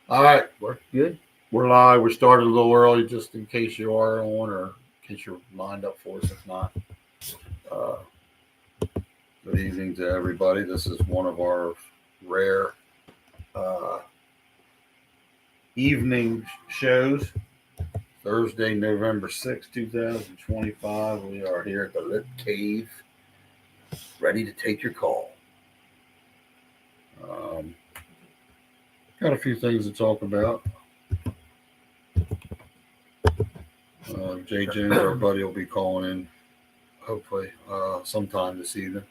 All right, Work good. we're live. We started a little early just in case you are on or in case you're lined up for us. If not, uh, good evening to everybody. This is one of our rare uh, evening shows. Thursday, November 6th, 2025. We are here at the Lit Cave, ready to take your call. Um, got a few things to talk about. Jay Jones, our buddy, will be calling in hopefully sometime this evening.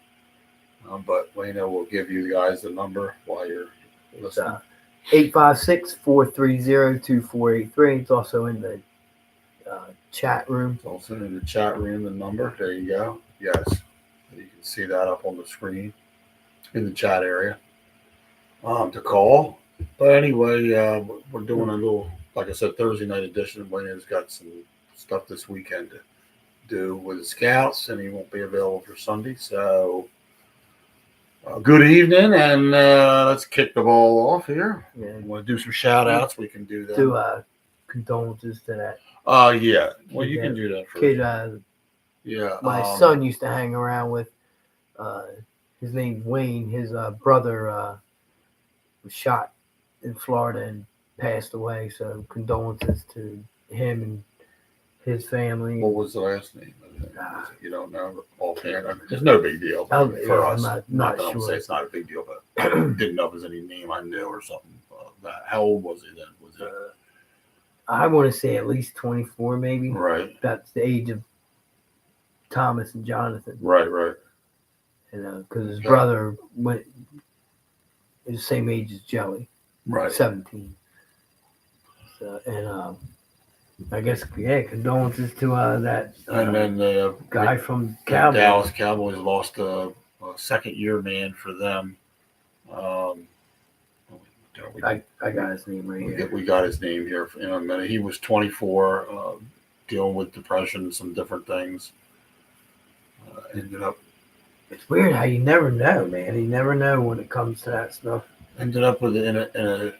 But Wayno will give you guys the number while you're It's listening. 856-430-2483. It's also in the chat room. It's also in the chat room, the number. There you go. Yes. You can see that up on the screen in the chat area to call. But anyway, we're doing a little, like I said, Thursday night edition. Wayno's got some stuff this weekend to do with the Scouts, and he won't be available for Sunday. So, good evening, and let's kick the ball off here. Yeah. Want to do some shout outs? We can do that. Do condolences to that Yeah. Well, you can do that first. kid. Yeah. My son used to hang around with. His name's Wayne. His brother was shot in Florida and passed away. So condolences to him and his family. What was the last name? You don't know offhand. It's no big deal for us. Not that I'm sure. saying it's not a big deal, but didn't know if there's any name I knew or something. How old was he then? Was it? I want to say at least 24, maybe. Right. That's the age of Thomas and Jonathan. Right. And because his brother went the same age as Joey. Right. 17. So, and I guess condolences to that. And then the guy from Cowboys. Dallas Cowboys lost a second-year man for them. I got his name right here. We got his name here in a minute. He was 24, dealing with depression and some different things. Ended up. It's weird how you never know, man. You never know when it comes to that stuff. Ended up with in a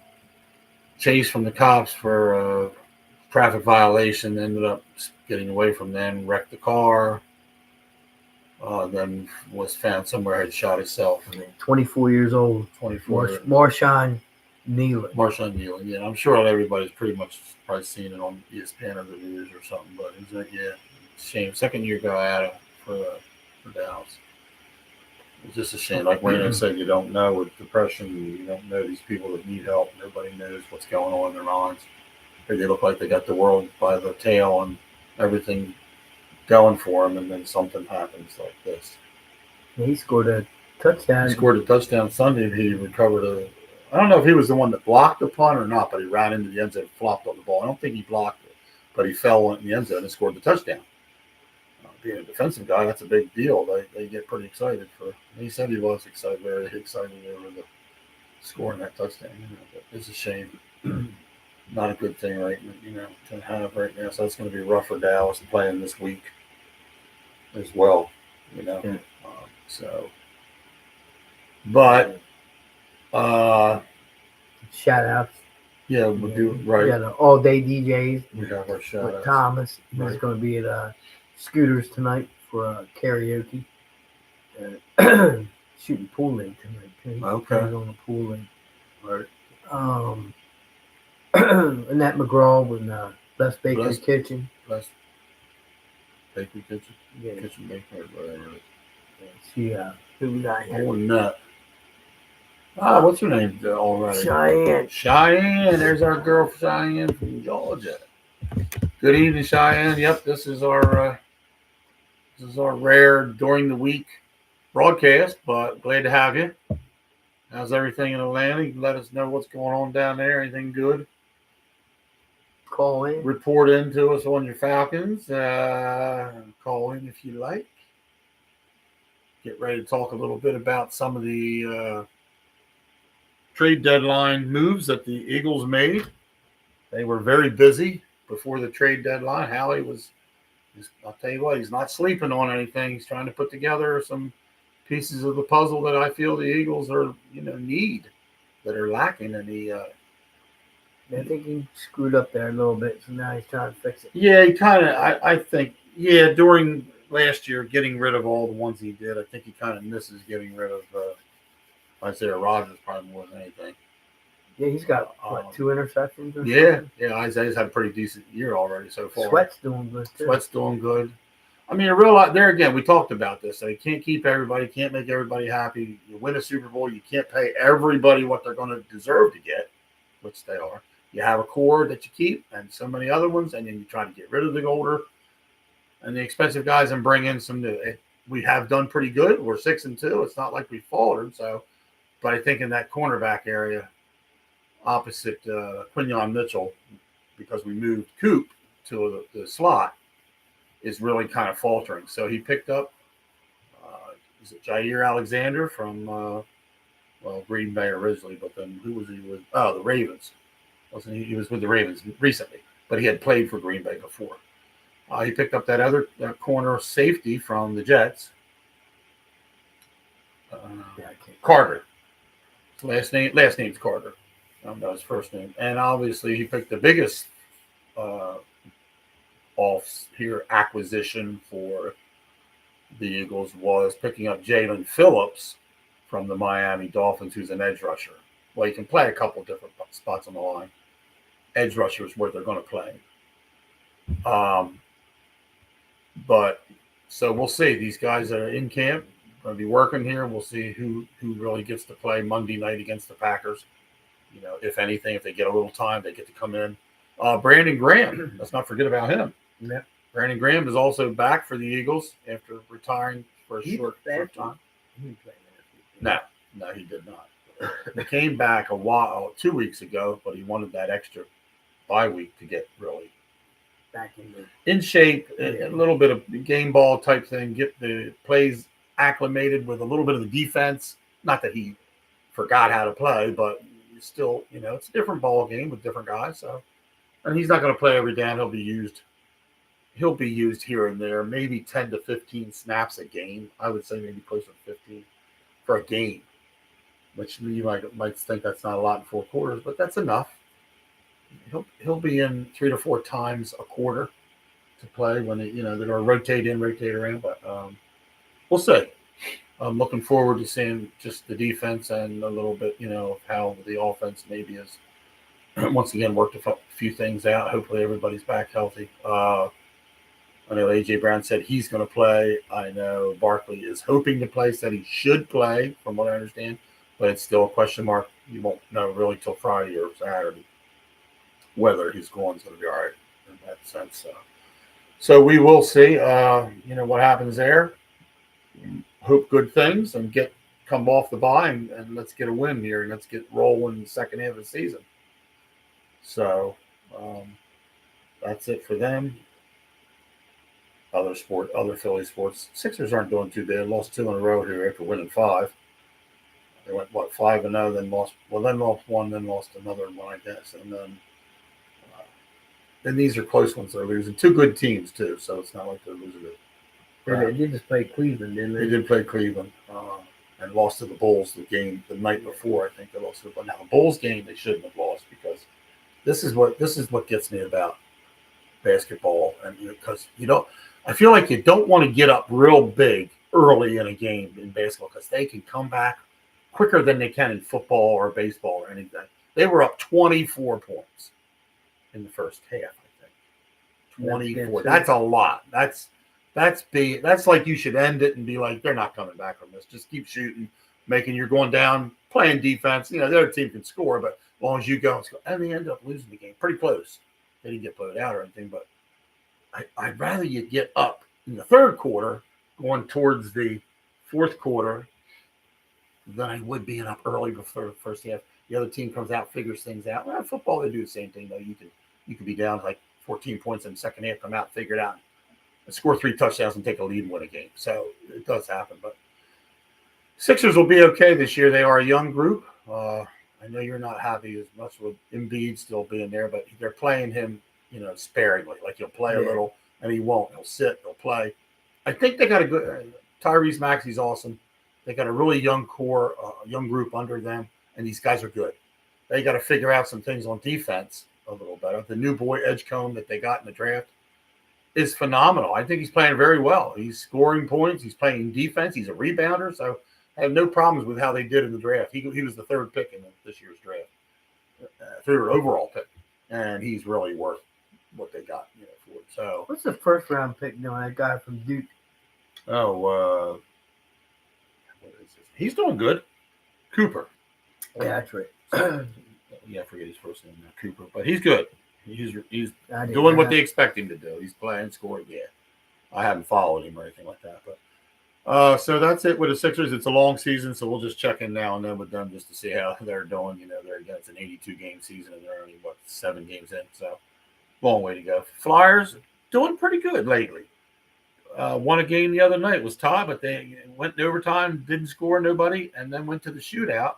chase from the cops for a traffic violation. Ended up getting away from them. Wrecked the car. Then was found somewhere had shot himself. 24 years old. 24. Marshawn Nealon. Yeah, I'm sure everybody's pretty much probably seen it on ESPN or the news or something. But it's like, yeah, shame. Second year guy out for Dallas. It's just a shame. Like Wayno said, you don't know with depression. You don't know these people that need help. Nobody knows what's going on in their minds. They look like they got the world by the tail and everything going for them, and then something happens like this. He scored a touchdown. He scored a touchdown Sunday. He recovered I don't know if he was the one that blocked the punt or not, but he ran into the end zone and flopped on the ball. I don't think he blocked it, but he fell in the end zone and scored the touchdown. Being a defensive guy, that's a big deal. They get pretty excited for. He said he was excited, very excited over the scoring that touchdown. But it's a shame. Not a good thing, right? To have right now. So it's going to be rough for Dallas playing this week as well. Yeah. So, but shout outs. Yeah, we'll do right. We got all day DJs. We have our shout outs. Thomas. He's going to be at Scooters tonight for karaoke. Shooting pool league tonight. Okay. He's on the pool league. Right. Annette McGraw with Les Baker's Kitchen. Les Baker Kitchen? Yeah. Kitchen Baker, whatever it is. Who we got here? Oh, Nut. What's her name already? Cheyenne. There's our girl Cheyenne from Georgia. Good evening, Cheyenne. Yep, this is our rare during the week broadcast, but glad to have you. How's everything in Atlanta? You can let us know what's going on down there. Anything good? Call in. Report in to us on your Falcons. Call in if you like. Get ready to talk a little bit about some of the trade deadline moves that the Eagles made. They were very busy before the trade deadline. Howie I'll tell you what, he's not sleeping on anything. He's trying to put together some pieces of the puzzle that I feel the Eagles need, that are lacking. And I think he screwed up there a little bit, so now he's trying to fix it. Yeah, he kind of. I think. Yeah, during last year, getting rid of all the ones he did, I think he kind of misses getting rid of Isaiah Rogers probably more than anything. Yeah, he's got what, 2 interceptions or Yeah, something? yeah. Isaiah's had a pretty decent year already so far. Sweat's doing good too. Sweat's doing good. I mean, a real lot there again. We talked about this. So you can't keep everybody, can't make everybody happy. You win a Super Bowl, you can't pay everybody what they're going to deserve to get, which they are. You have a core that you keep, and so many other ones, and then you try to get rid of the older and the expensive guys and bring in some new. We have done pretty good. We're 6-2. It's not like we faltered. So, but I think in that cornerback area, opposite Quinyon Mitchell, because we moved Coop to the slot, is really kind of faltering. So he picked up, is it Jair Alexander from, Green Bay originally, but then who was he with? Oh, the Ravens. Wasn't he? He was with the Ravens recently, but he had played for Green Bay before. He picked up that other corner safety from the Jets, Carter. His last name's Carter. That was his first name. And obviously he picked the biggest acquisition for the Eagles was picking up Jalen Phillips from the Miami Dolphins, who's an edge rusher. Well, you can play a couple different spots on the line. Edge rusher is where they're going to play. But so we'll see. These guys are in camp, going to be working here. We'll see who really gets to play Monday night against the Packers. You know, if anything, if they get a little time, they get to come in. Brandon Graham, let's not forget about him. Yeah. Brandon Graham is also back for the Eagles after retiring for a short time. No, he did not. He came back 2 weeks ago, but he wanted that extra bye week to get really back in shape, a little bit of game ball type thing, get the plays acclimated with a little bit of the defense. Not that he forgot how to play, but still, it's a different ball game with different guys. So, and he's not going to play every down. He'll be used here and there, maybe 10 to 15 snaps a game. I would say maybe closer to 15 for a game, which you might think that's not a lot in 4 quarters, but that's enough. He'll be in 3 to 4 times a quarter to play when they're going to rotate in, rotate around. But we'll see. I'm looking forward to seeing just the defense and a little bit, of how the offense maybe has once again worked a few things out. Hopefully everybody's back healthy. I know A.J. Brown said he's going to play. I know Barkley is hoping to play, said he should play, from what I understand, but it's still a question mark. You won't know really till Friday or Saturday whether he's going to be all right in that sense. So we will see, what happens there. Hope good things and come off the bye and let's get a win here and let's get rolling in the second half of the season. So that's it for them. Other Philly sports. Sixers aren't doing too bad. Lost 2 in a row here after winning 5. They went 5-0, then lost. Well, then lost 1, then lost another one, I guess. And then these are close ones they're losing. 2 good teams too, so it's not like they're losing it. They did just play Cleveland, didn't they? They did play Cleveland and lost to the Bulls the game the night before. I think they lost to the Bulls. Now the Bulls game they shouldn't have lost because this is what gets me about basketball, and because I feel like you don't want to get up real big early in a game in basketball because they can come back quicker than they can in football or baseball or anything. They were up 24 points in the first half, I think. 24. That's a lot. That's like you should end it and be like, they're not coming back from this. Just keep shooting, you're going down, playing defense. The other team can score, but as long as you go, and they end up losing the game. Pretty close. They didn't get blowed out or anything, but I'd rather you get up in the third quarter, going towards the fourth quarter, than I would being up early before the first half. The other team comes out, figures things out. Well, football, they do the same thing, though. You could be down like 14 points in the second half, come out, figure it out, and score 3 touchdowns and take a lead and win a game. So it does happen. But Sixers will be okay this year. They are a young group. I know you're not happy as much with Embiid still being there, but they're playing him, sparingly. Like he'll play a little, and he won't. He'll sit. He'll play. I think they got a good Tyrese Maxey's awesome. They got a really young core, young group under them, and these guys are good. They got to figure out some things on defense a little better. The new boy Edgecombe that they got in the draft is phenomenal. I think he's playing very well. He's scoring points. He's playing defense. He's a rebounder. So I have no problems with how they did in the draft. He was the third pick in this year's draft, third overall pick, and he's really worth what they got for it. So what's the first round pick doing? That guy from Duke. what is this? He's doing good. Cooper. Yeah, that's right. Yeah, I forget his first name now, Cooper, but he's good. He's I didn't doing know what they expect him to do. He's playing, scoring. Yeah, I haven't followed him or anything like that, but so that's it with the Sixers. It's a long season, so we'll just check in now and then with them just to see how they're doing. It's an 82 game season, and they're only 7 games in, so long way to go. Flyers doing pretty good lately. Won a game the other night. It was tied, but they went in overtime, didn't score nobody, and then went to the shootout.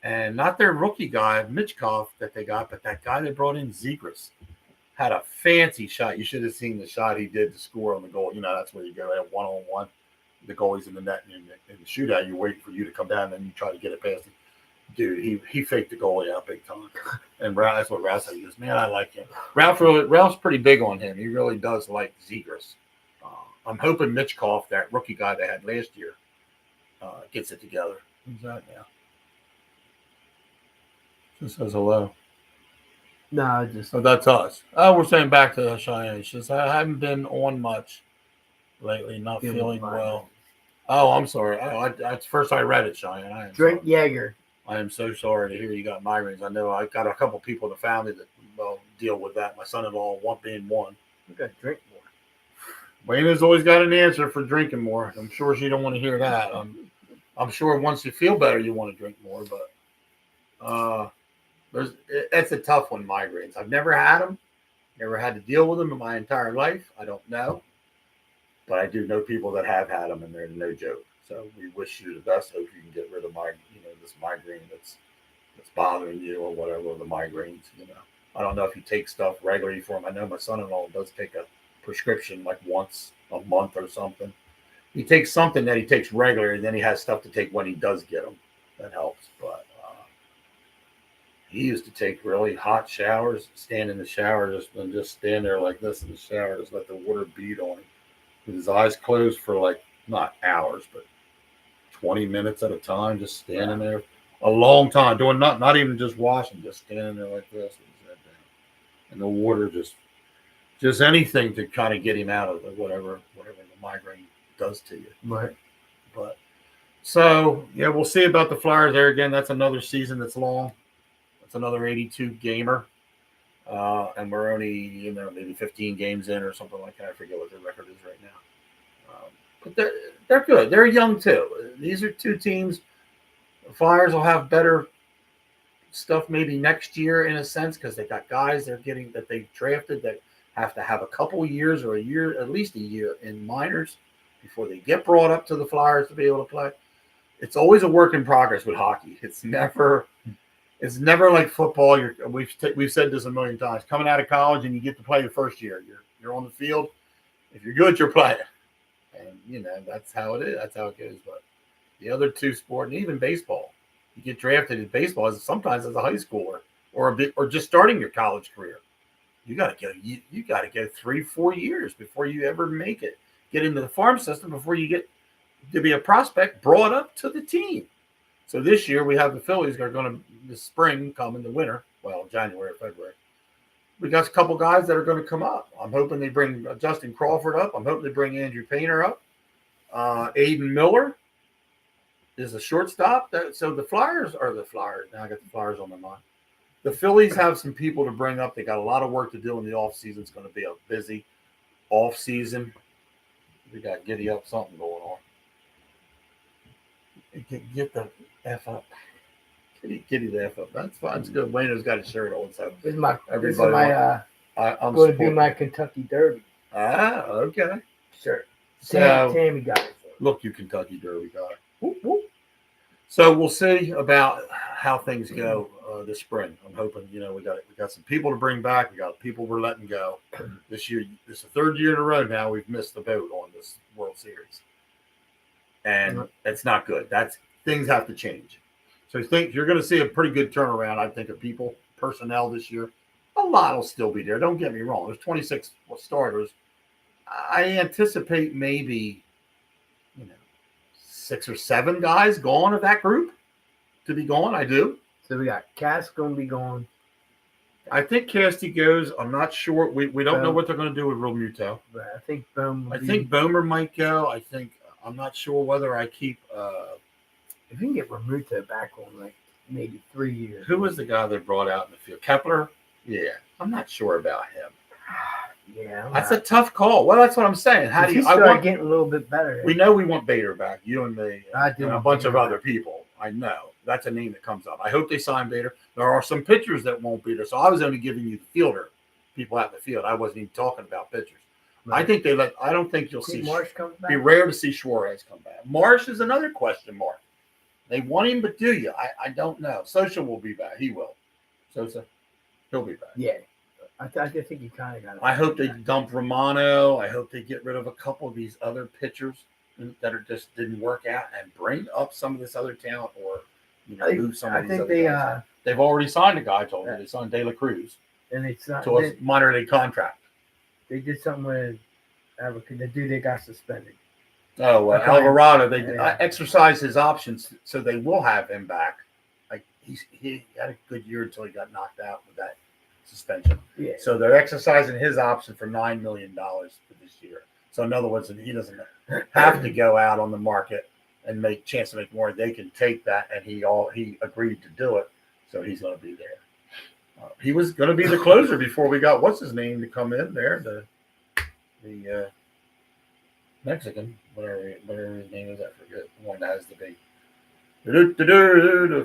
And not their rookie guy, Mitchkov, that they got, but that guy they brought in, Zegras, had a fancy shot. You should have seen the shot he did to score on the goal. That's where you go at one-on-one. The goalie's in the net, and in the shootout, you wait for you to come down, and then you try to get it past him. Dude, he faked the goalie out big time. And that's what Ralph said. He goes, man, I like him. Ralph's pretty big on him. He really does like Zegras. I'm hoping Mitchkov, that rookie guy they had last year, gets it together. Who's that now? Just says hello. No, just Oh, that's us. Oh, we're saying back to Cheyenne. She says, I haven't been on much lately, not feeling well. Oh, I'm sorry. That's first I read it, Cheyenne. drink Jaeger. I am so sorry to hear you got migraines. I know I got a couple people in the family that deal with that. My son-in-law, being one. You got to drink more. Wayna's always got an answer for drinking more. I'm sure she don't want to hear that. I'm sure once you feel better, you want to drink more, but that's a tough one, migraines. I've never had them, never had to deal with them in my entire life. I don't know, but I do know people that have had them, and they're no joke. So we wish you the best. Hope you can get rid of this migraine that's bothering you or whatever, the migraines. I don't know if you take stuff regularly for them. I know my son-in-law does take a prescription like once a month or something. He takes something that he takes regularly, and then he has stuff to take when he does get them. That helps, but he used to take really hot showers, stand in the shower, just stand there like this in the shower, just let the water beat on him with his eyes closed for like not hours, but 20 minutes at a time, just standing there a long time, doing not even just washing, just standing there like this with his head down, and the water just anything to kind of get him out of whatever the migraine does to you. Right. But so yeah, we'll see about the Flyers there again. That's another season that's long. Another 82 gamer, and we're only maybe 15 games in or something like that. I forget what their record is right now, but they're good. They're young too. These are two teams. The Flyers will have better stuff maybe next year in a sense because they got guys they're getting that they drafted that have to have a couple years or a year, at least a year in minors before they get brought up to the Flyers to be able to play. It's always a work in progress with hockey. It's never like football. We've said this a million times. Coming out of college and you get to play your first year. You're on the field. If you're good, you're playing. And that's how it is. That's how it goes. But the other two sports, and even baseball, you get drafted in baseball sometimes as a high schooler or just starting your college career. You got to go 3-4 years before you ever make it. Get into the farm system before you get to be a prospect brought up to the team. So this year we have the Phillies are going to this spring come in the winter. Well, January or February. We got a couple guys that are going to come up. I'm hoping they bring Justin Crawford up. I'm hoping they bring Andrew Painter up. Aiden Miller is a shortstop. So the Flyers. Now I got the Flyers on my mind. The Phillies have some people to bring up. They got a lot of work to do in the offseason. It's going to be a busy offseason. We got giddy up something going on. Get the F up. Kitty the F up. That's fine. It's good. Wayno's got his shirt on, so This is my I'm going to do my Kentucky Derby. Ah, okay. Sure. So, Tammy got it. Look, you Kentucky Derby guy. Whoop, whoop. So we'll see about how things go this spring. I'm hoping, we got some people to bring back. We got people we're letting go this year. This is the third year in a row now we've missed the boat on this World Series, and it's not good. Things have to change. So I think you're going to see a pretty good turnaround, I think, of people, personnel this year. A lot will still be there. Don't get me wrong. There's 26 starters. I anticipate maybe, 6 or 7 guys gone of that group to be gone. I do. So we got Cass going to be gone. I think Casty goes. I'm not sure. We don't know what they're going to do with Real Muto. But I think Boom. I think Bomer might go. I'm not sure whether I keep. If you can get Ramuto back on like maybe 3 years. Who was the guy they brought out in the field? Kepler? Yeah. I'm not sure about him. Yeah. That's a tough call. Well, that's what I'm saying. How do you start getting a little bit better? We know we want Bader back, you and me, and a bunch of other people. I know. That's a name that comes up. I hope they sign Bader. There are some pitchers that won't be there. So I was only giving you the fielder, people out in the field. I wasn't even talking about pitchers. Right. I don't think you'll see Marsh comes back. Be rare to see Suarez come back. Marsh is another question mark. They want him, but do you? I don't know. Sosa will be back. He will. Sosa, he'll be back. Yeah. I think you kind of got it. I hope they dump Romano. I hope they get rid of a couple of these other pitchers that just didn't work out and bring up some of this other talent, or move some of these other guys. They've already signed a guy. I told you they signed De La Cruz, and it's not to a minor league contract. They did something with the dude that got suspended. Oh, Alvarado. They exercised his options, so they will have him back. Like he had a good year until he got knocked out with that suspension. Yeah. So they're exercising his option for $9 million for this year. So in other words, he doesn't have to go out on the market and make chance to make more. They can take that, and he agreed to do it, so he's going to be there. He was going to be the closer before we got what's his name to come in there, the Mexican, whatever his name is, I forget. The one that has the big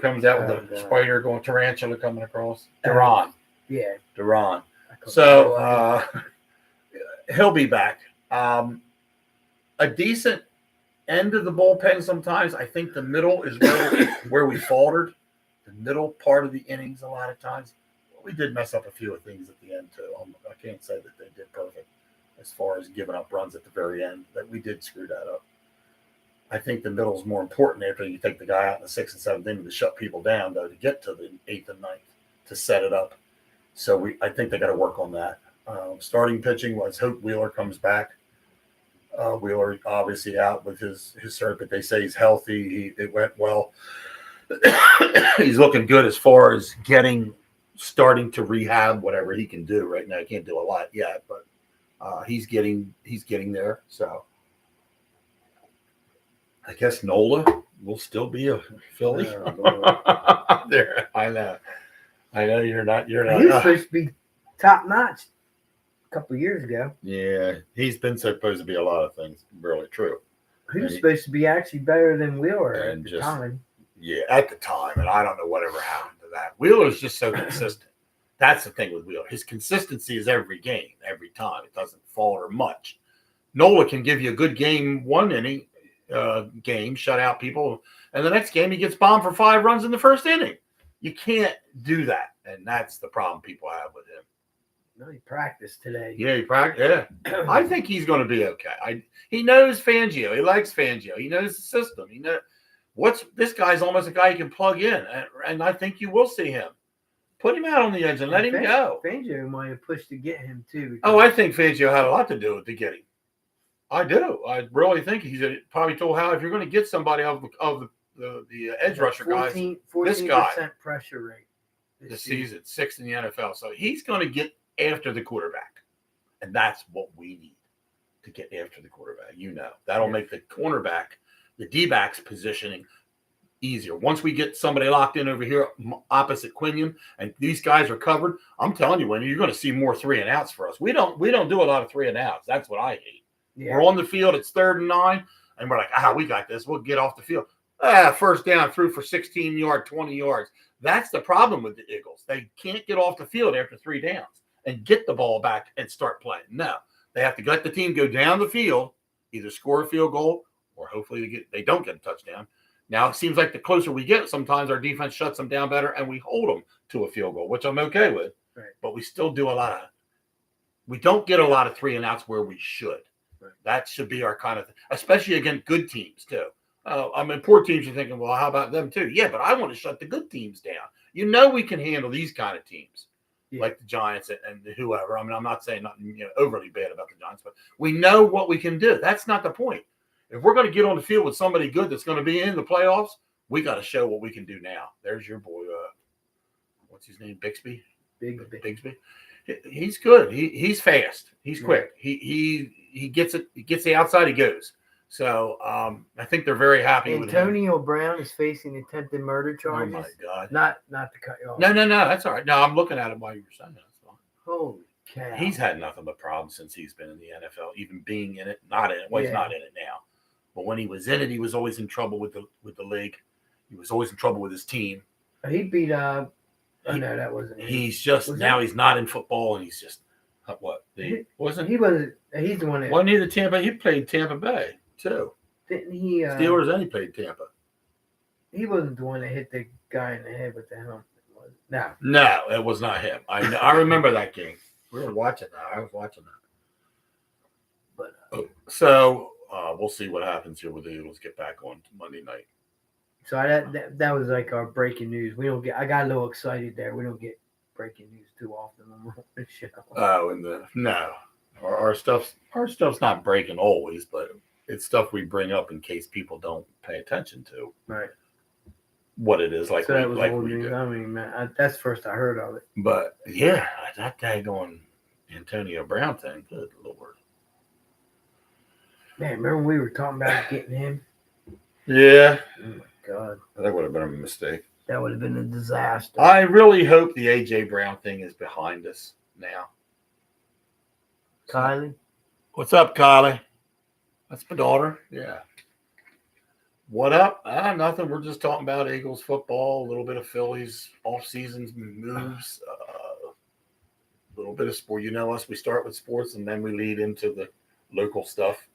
comes out with the spider going tarantula coming across. Duran. Yeah. Duran. So he'll be back. A decent end of the bullpen sometimes. I think the middle is where we faltered. The middle part of the innings a lot of times. We did mess up a few of things at the end too. I can't say that they did perfect as far as giving up runs at the very end. That we did screw that up. I think the middle is more important after you take the guy out in the 6th and 7th inning to shut people down, though, to get to the 8th and 9th to set it up. So I think they got to work on that. Starting pitching, let's hope Wheeler comes back. Wheeler obviously out with his hurt, but they say he's healthy. It went well. He's looking good as far as starting to rehab whatever he can do right now. He can't do a lot yet, but he's getting there. So I guess Nola will still be a Philly. There, I know you're not. He was supposed to be top notch a couple of years ago. Yeah, he's been supposed to be a lot of things. Really true. He was supposed to be actually better than Wheeler at the time. Yeah, at the time, and I don't know whatever happened to that. Wheeler's just so consistent. That's the thing with Wheeler. His consistency is every game, every time. It doesn't falter much. Nola can give you a good game, 1 inning game, shut out people, and the next game he gets bombed for 5 runs in the first inning. You can't do that, and that's the problem people have with him. No, he practiced today. Yeah, he practiced. Yeah, I think he's going to be okay. He knows Fangio. He likes Fangio. He knows the system. He knows this guy's almost a guy you can plug in, and I think you will see him. Put him out on the edge and let him go. Fangio might have pushed to get him too. Oh, I think Fangio had a lot to do with to get him. I do. I really think he probably told Hal, if you're going to get somebody of the edge rusher guys, this guy 14% pressure rate this season, 6th in the NFL. So he's going to get after the quarterback, and that's what we need to get after the quarterback. That'll make the cornerback, the D-backs positioning easier. Once we get somebody locked in over here opposite Quinion, and these guys are covered, I'm telling you, you're going to see more 3 and outs for us. We don't do a lot of 3 and outs. That's what I hate. Yeah. We're on the field. It's 3rd and 9, and we're like, we got this. We'll get off the field. First down, through for 16 yards, 20 yards. That's the problem with the Eagles. They can't get off the field after 3 downs and get the ball back and start playing. No, they have to let the team go down the field, either score a field goal or hopefully they don't get a touchdown. Now, it seems like the closer we get, sometimes our defense shuts them down better and we hold them to a field goal, which I'm okay with. Right. But we still do we don't get a lot of 3 and outs where we should. Right. That should be our kind of thing, especially against good teams too. I mean, poor teams are thinking, well, how about them too? Yeah, but I want to shut the good teams down. You know, we can handle these kind of teams, like the Giants and whoever. I mean, I'm not saying nothing overly bad about the Giants, but we know what we can do. That's not the point. If we're going to get on the field with somebody good that's going to be in the playoffs, we got to show what we can do now. There's your boy. What's his name? Bigsby. Bigsby. He's good. He's fast. He's quick. He gets it. He gets the outside. He goes. So I think they're very happy with him. Antonio Brown is facing attempted murder charges. Oh my God! Not to cut you off. No. That's all right. No, I'm looking at it while you were saying that. Holy cow! He's had nothing but problems since he's been in the NFL. Even being in it, not in it. Well, he's not in it now. But when he was in it, he was always in trouble with the league. He was always in trouble with his team. He beat up. Oh no, that wasn't. He's just now. He's not in football, and he's just what? Wasn't he? Wasn't he's the one that wasn't he the Tampa? He played Tampa Bay too. Didn't he? Steelers, and he played Tampa. He wasn't the one that hit the guy in the head with the helmet. No, it was not him. I remember that game. We were watching that. I was watching that. But so we'll see what happens here with the Eagles get back on Monday night. So that was like our breaking news. We don't get. I got a little excited there. We don't get breaking news too often on the show. Oh, no, our stuff's not breaking always, but it's stuff we bring up in case people don't pay attention to. Right. What it is like. So that was old news. I mean, man, that's the first I heard of it. But yeah, that daggone Antonio Brown thing. Good Lord. Man, remember we were talking about getting him? Yeah. Oh my God. That would have been a mistake. That would have been a disaster. I really hope the AJ Brown thing is behind us now. Kylie? What's up, Kylie? That's my daughter. Yeah. What up? Nothing. We're just talking about Eagles football, a little bit of Phillies off-season moves, a little bit of sport. You know us. We start with sports, and then we lead into the local stuff.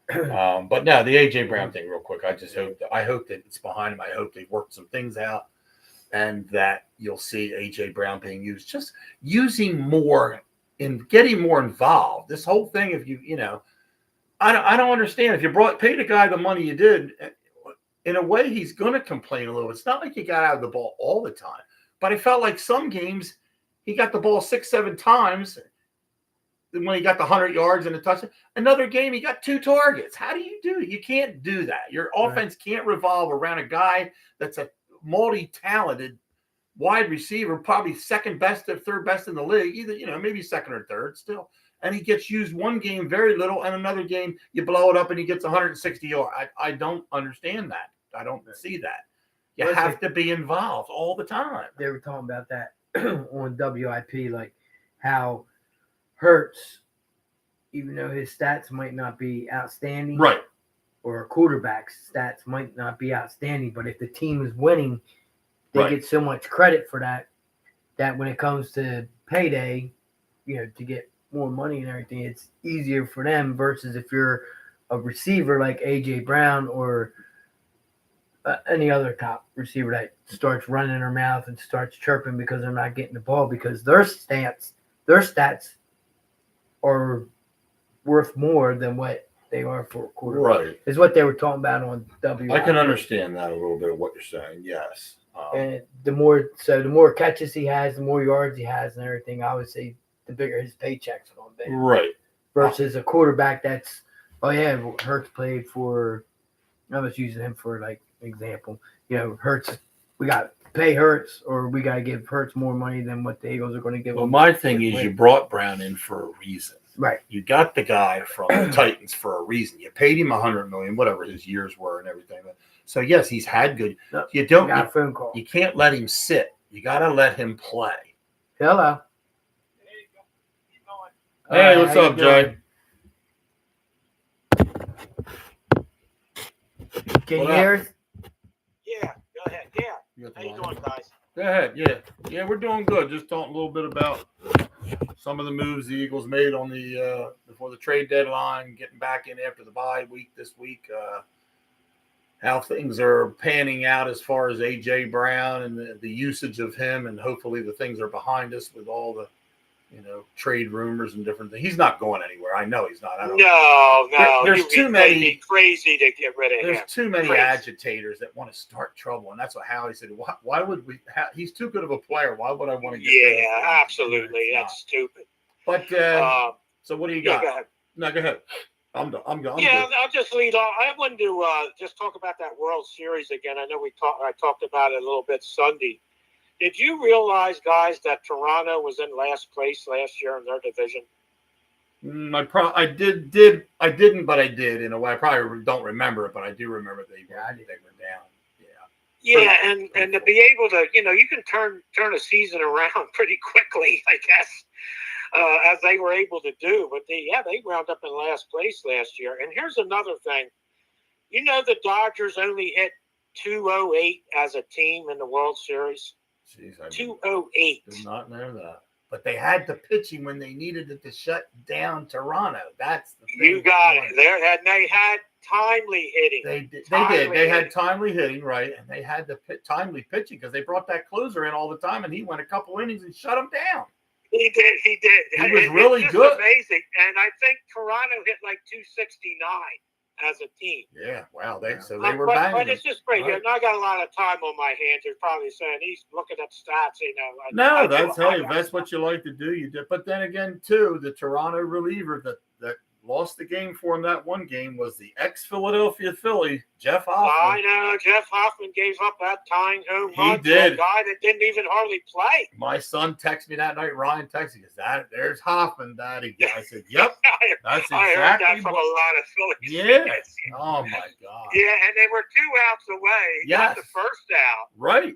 But no, the AJ Brown thing, real quick. I hope that it's behind him. I hope they've worked some things out, and that you'll see AJ Brown being used, just using more and getting more involved. This whole thing, if I don't understand. If you paid a guy the money you did, in a way, he's going to complain a little. It's not like he got out of the ball all the time, but I felt like some games he got the ball 6-7 times. When he got the 100 yards and a touchdown, another game he got 2 targets. How do you do it? You can't do that. Your offense can't revolve around a guy that's a multi-talented wide receiver, probably second best or third best in the league, either maybe second or third still. And he gets used one game very little, and another game you blow it up and he gets 160 yards. I don't understand that. I don't see that. You have to be involved all the time. They were talking about that on WIP, like how Hurts, even though his stats might not be outstanding, right, or a quarterback's stats might not be outstanding, but if the team is winning, they get so much credit for that when it comes to payday, to get more money and everything, it's easier for them versus if you're a receiver like AJ Brown or any other top receiver that starts running their mouth and starts chirping because they're not getting the ball, because their stats are worth more than what they are for a quarterback. Right. Is what they were talking about on WIP. I can understand that a little bit of what you're saying. Yes. And the more catches he has, the more yards he has and everything, I would say the bigger his paycheck's going to be. Right. Versus a quarterback that's, Hurts played for, I was using him for like example. Hurts, we got to pay Hurts, or we got to give Hurts more money than what the Eagles are going to give him. Well, my thing is, you brought Brown in for a reason. Right. You got the guy from the Titans for a reason. You paid him $100 million, whatever his years were and everything. So yes, he's had good. No, you don't. Got a phone call. You can't let him sit. You got to let him play. Hello. Hey, what's up, Jay? Can you hear us? Yeah, go ahead. Yeah. How you doing, guys? Go ahead. Yeah, we're doing good. Just talking a little bit about some of the moves the Eagles made on the before the trade deadline, getting back in after the bye week this week. How things are panning out as far as AJ Brown and the usage of him, and hopefully the things are behind us with all the trade rumors and different things. He's not going anywhere. I know he's not. I don't. No. There's too many. They'd be crazy to get rid of him. There's too many Crazy. agitators that want to start trouble, and that's what Howie said. Why would we? He's too good of a player. Why would I want to get rid of him? Yeah, absolutely. That's stupid. But so what do you got? Go ahead. No, go ahead. I'm good. Yeah, I'll just lead off. I wanted to just talk about that World Series again. I know I talked about it a little bit Sunday. Did you realize, guys, that Toronto was in last place last year in their division? I didn't, but I did in a way. I probably don't remember it, but I do remember they were down. Yeah, and to be able to, you can turn a season around pretty quickly, I guess, as they were able to do. But they wound up in last place last year. And here's another thing. The Dodgers only hit 208 as a team in the World Series. Jeez, I 208. did not know that. But they had the pitching when they needed it to shut down Toronto. That's the thing. You got it. They had timely hitting. They did. They had timely hitting, right? And they had the timely pitching because they brought that closer in all the time, and he went a couple innings and shut them down. He did. He was really good. Amazing. And I think Toronto hit like 269 as a team. Yeah, wow. They were banging. But it's just great. Right. And I got a lot of time on my hands. You're probably saying he's looking at stats. That's what you like to do. You did, but then again, too, the Toronto reliever that lost the game for him that one game was the ex-Philadelphia Philly, Jeff Hoffman. I know. Jeff Hoffman gave up that tying home run He did. to a guy that didn't even hardly play. My son texted me that night. Ryan texted me, there's Hoffman, Daddy. I said, yep. That's exactly. I heard that from a lot of Phillies. Yeah. Oh, my God. Yeah, and they were 2 outs away. Yes. Got the first out. Right.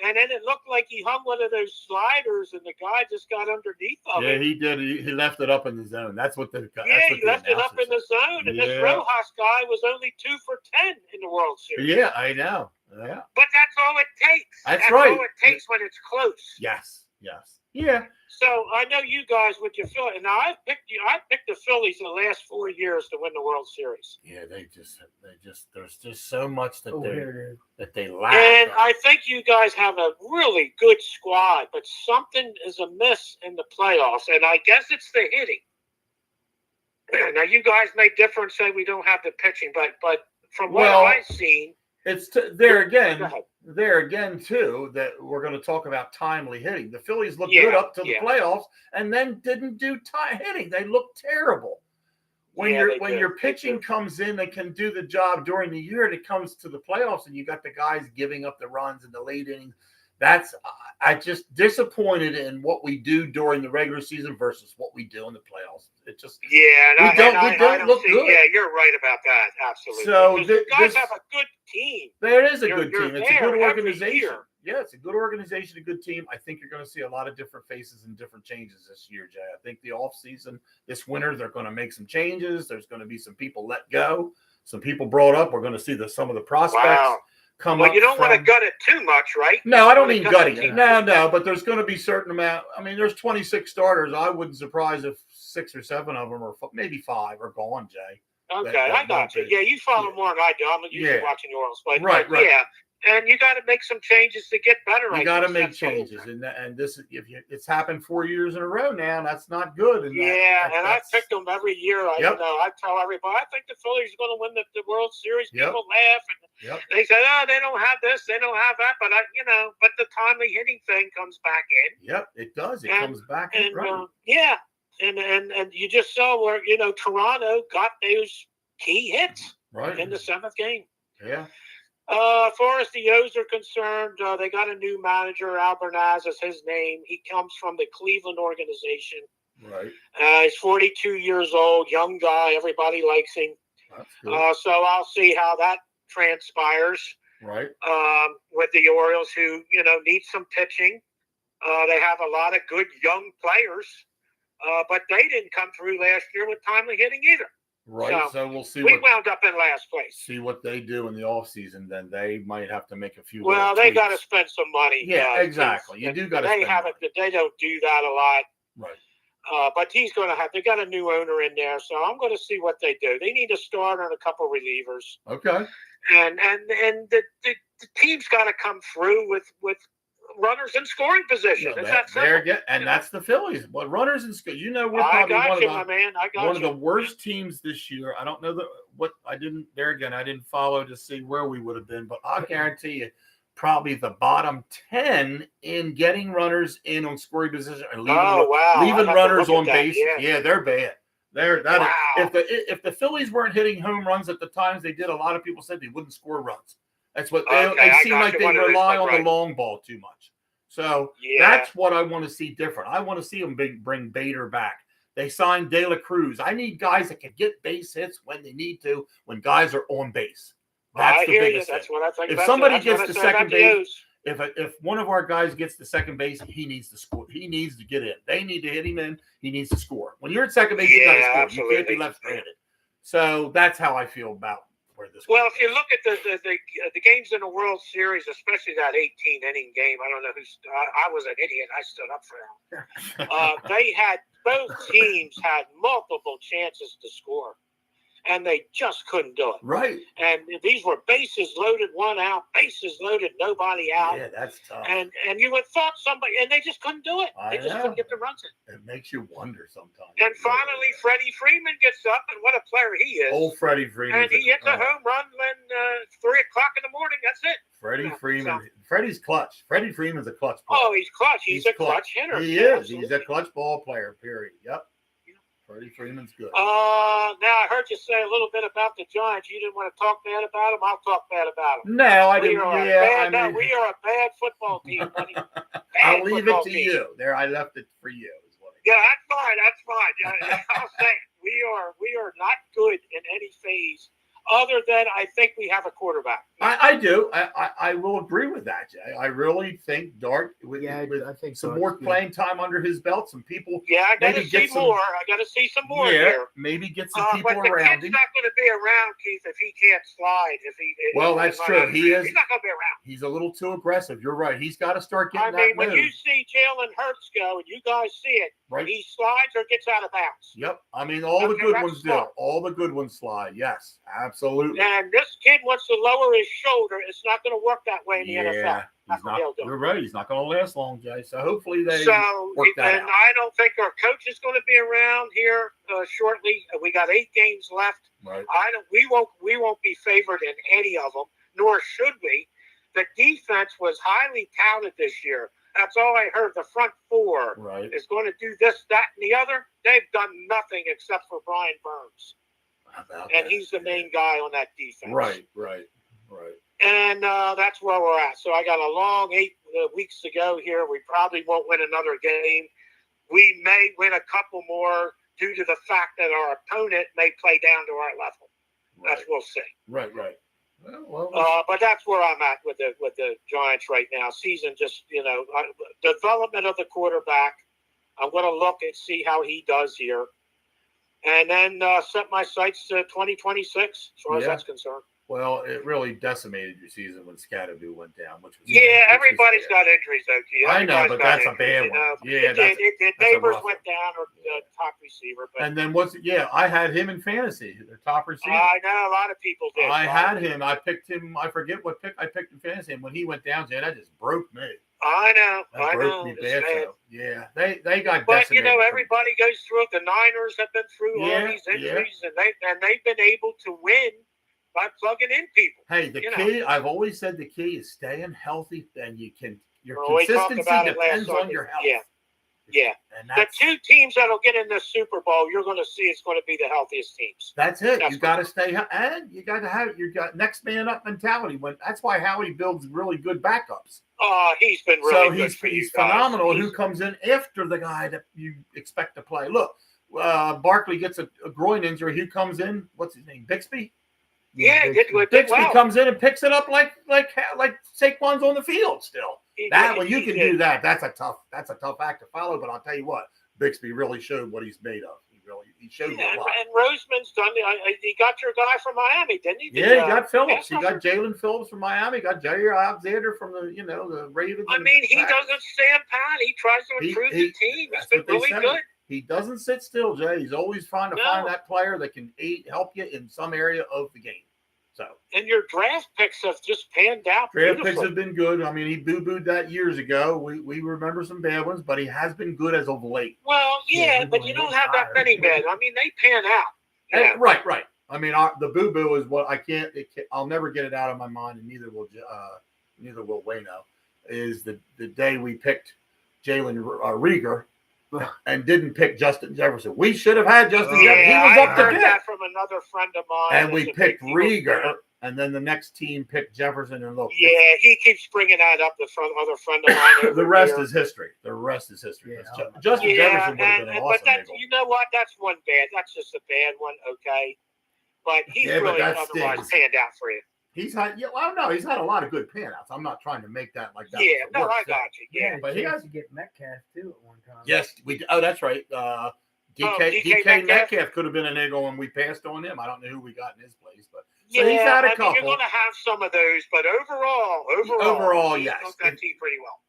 And then it looked like he hung one of those sliders, and the guy just got underneath of it. Yeah, he did. He left it up in the zone. That's what the he left it up in the zone, and this Rojas guy was only 2 for 10 in the World Series. Yeah, I know. Yeah. But that's all it takes. That's right. all it takes when it's close. Yes. Yeah. So I know you guys with your Phillies. Now I picked the Phillies in the last 4 years to win the World Series. Yeah, they just there's just so much that they lack. And I think you guys have a really good squad, but something is amiss in the playoffs, and I guess it's the hitting. Now you guys may differ and say we don't have the pitching, but from what I've seen, it's there again too that we're going to talk about timely hitting. The Phillies looked good up to the playoffs, and then didn't do hitting. They looked terrible. When your pitching comes in and can do the job during the year, and it comes to the playoffs, and you got the guys giving up the runs in the late innings. I just disappointed in what we do during the regular season versus what we do in the playoffs. It just we don't look good. Yeah, you're right about that. Absolutely. So you guys have a good team. There is a good team. It's a good every organization. year. Yeah, it's a good organization, a good team. I think you're going to see a lot of different faces and different changes this year, Jay. I think the offseason, this winter, they're going to make some changes. There's going to be some people let go, some people brought up. We're going to see some of the prospects come up. Well, you don't want to gut it too much, right? No, I don't mean gutting it. No, but there's going to be a certain amount. I mean, there's 26 starters. I wouldn't surprise if 6 or 7 of them, or maybe 5, are gone, Jay. Okay, I got you. Yeah, you follow more than I do. I'm usually watching New Orleans, but right. Yeah. And you got to make some changes to get better. You got to make changes, and this it's happened 4 years in a row now. And that's not good. And I picked them every year. I tell everybody I think the Phillies are going to win the World Series. People laugh and they say, "Oh, they don't have this, they don't have that." But but the timely hitting thing comes back in. Yep, it does. It comes back in. Right. And you just saw where Toronto got those key hits in the 7th game. Yeah. As far as the O's are concerned, they got a new manager. Albernaz is his name. He comes from the Cleveland organization. Right. He's 42 years old, young guy. Everybody likes him. That's good. So I'll see how that transpires. Right. With the Orioles, who need some pitching. They have a lot of good young players, but they didn't come through last year with timely hitting either. Right, so we'll see. We wound up in last place. See what they do in the offseason. Then they might have to make a few. Well, they got to spend some money. Yeah, exactly. You do got to. They haven't. They don't do that a lot. Right. But he's going to have. They got a new owner in there, so I'm going to see what they do. They need a starter and a couple relievers. Okay. And the team's got to come through with runners in scoring position. It's that simple. And that's the Phillies. Well, runners in score. You know, we're I probably got you, my man. I got one of you. the worst teams this year. I don't know I didn't follow to see where we would have been, but I'll guarantee you, probably the bottom 10 in getting runners in on scoring position and leaving runners on bases. Yeah, they're bad. If the Phillies weren't hitting home runs at the times they did, a lot of people said they wouldn't score runs. That's what they seem like they rely on the long ball too much. So that's what I want to see different. I want to see them bring Bader back. They signed De La Cruz. I need guys that can get base hits when they need to, when guys are on base. That's the biggest thing. That's what I think. If somebody gets to second base, if one of our guys gets to second base, he needs to score. He needs to get in. They need to hit him in. He needs to score. When you're at second base, you got to score. Absolutely. You can't be left-handed. So that's how I feel about where this. Well, if you look at the games in the World Series, especially that 18-inning game, I don't know who's. I was an idiot. I stood up for that. Both teams had multiple chances to score, and they just couldn't do it. Right. And these were bases loaded, one out, bases loaded, nobody out. Yeah, that's tough. And you would thought somebody, and they just couldn't do it. They just couldn't get the runs in. It makes you wonder sometimes. And finally, Freddie Freeman gets up, and what a player he is. Old Freddie Freeman. And he hits a home run when 3 o'clock in the morning. That's it. Freddie Freeman. Freddie's clutch. Freddie Freeman's a clutch player. Oh, he's clutch. He's a clutch hitter. He is. Absolutely. He's a clutch ball player, period. Yep. Freddie Freeman's good. Now I heard you say a little bit about the Giants. You didn't want to talk bad about them. I'll talk bad about them. No, I didn't. We are a bad football team, buddy. I'll leave it to you. There, I left it for you. Yeah, that's fine. I'll say we are not good in any phase. Other than I think we have a quarterback. I do. I will agree with that, Jay. I really think Dart with I think some more playing time under his belt, some people. Yeah, I got to see more. I got to see some more here. Maybe get some people but the around kid's him. not going to be around, Keith, if he can't slide. That's true. He's not going to be around. He's a little too aggressive. You're right. He's got to start getting when you see Jalen Hurts go, and you guys see it, right. He slides or gets out of bounds. Yep. I mean, all the good ones do. All the good ones slide. Yes, absolutely. And this kid wants to lower his shoulder. It's not going to work that way in the NFL. You're right. He's not going to last long, Jay. So hopefully they work that out. I don't think our coach is going to be around here shortly. We got 8 games left. Right. We won't be favored in any of them, nor should we. The defense was highly touted this year. That's all I heard. The front 4 is going to do this, that, and the other. They've done nothing except for Brian Burns. And he's the main guy on that defense. Right. And that's where we're at. So I got a long 8 weeks to go here. We probably won't win another game. We may win a couple more due to the fact that our opponent may play down to our level. That's we'll see. Right. But that's where I'm at with the Giants right now. Season just, development of the quarterback. I'm going to look and see how he does here. And then set my sights to 2026 as far as that's concerned. Well, it really decimated your season when Scatterview went down, which was everybody's got injuries though, Keith. I know, but that's a bad one. Neighbors went down or top receiver. But, and then I had him in fantasy, the top receiver. I know a lot of people did. I had him. I picked him. I forget what pick I picked in fantasy, and when he went down, that just broke me. I know. That broke me bad. So, they got decimated. But everybody goes through it. The Niners have been through all these injuries, and they've been able to win by plugging in people. Hey, the key, I've always said the key is staying healthy, and your consistency depends on your health. Yeah. And the 2 teams that'll get in the Super Bowl, you're going to see it's going to be the healthiest teams. That's it. You got to stay, and you got to have your next man up mentality. That's why Howie builds really good backups. He's been really good. He's phenomenal. Who comes in after the guy that you expect to play? Look, Barkley gets a groin injury. Who comes in? What's his name? Bixby. Yeah, Bixby comes in and picks it up like Saquon's on the field still. When you can do that, that's a tough act to follow. But I'll tell you what, Bixby really showed what he's made of. He showed a lot. And Roseman's done. He got your guy from Miami, didn't he? He got Phillips. He got Jalen Phillips from Miami. Got Jair Alexander from the Ravens. I mean, he doesn't stand pat. He tries to improve the team. He's been really good. He doesn't sit still, Jay. He's always trying to find that player that can help you in some area of the game. So and your draft picks have just panned out. Draft picks beautifully. have been good. I mean, he boo-booed that years ago. We remember some bad ones, but he has been good as of late. Well, yeah, but you don't have that many bad. I mean, they pan out. Yeah. And, right. I mean, the boo-boo is what I'll never get it out of my mind, and neither will Wayno. Is the day we picked Jalen Rieger and didn't pick Justin Jefferson. We should have had Justin Jefferson. He was I up to heard pick. that from another friend of mine. And we picked Rieger, and then the next team picked Jefferson. And look, yeah, he keeps bringing that up. Other friend of mine. Over the rest here. is history. The rest is history. Yeah, Justin Jefferson would have been an but awesome that's, nickel. you know what? That's one bad. That's just a bad one. Okay, but he's really otherwise panned out for you. He's had, he's had a lot of good panouts. I'm not trying to make that like that. Yeah, no, I got you. Yeah, but he has to get Metcalf too at one time. Yes, we. Oh, that's right. DK Metcalf could have been a nickel, and we passed on him. I don't know who we got in his place, but so he's had a couple. You're going to have some of those, but overall, yes, he's done that team pretty well.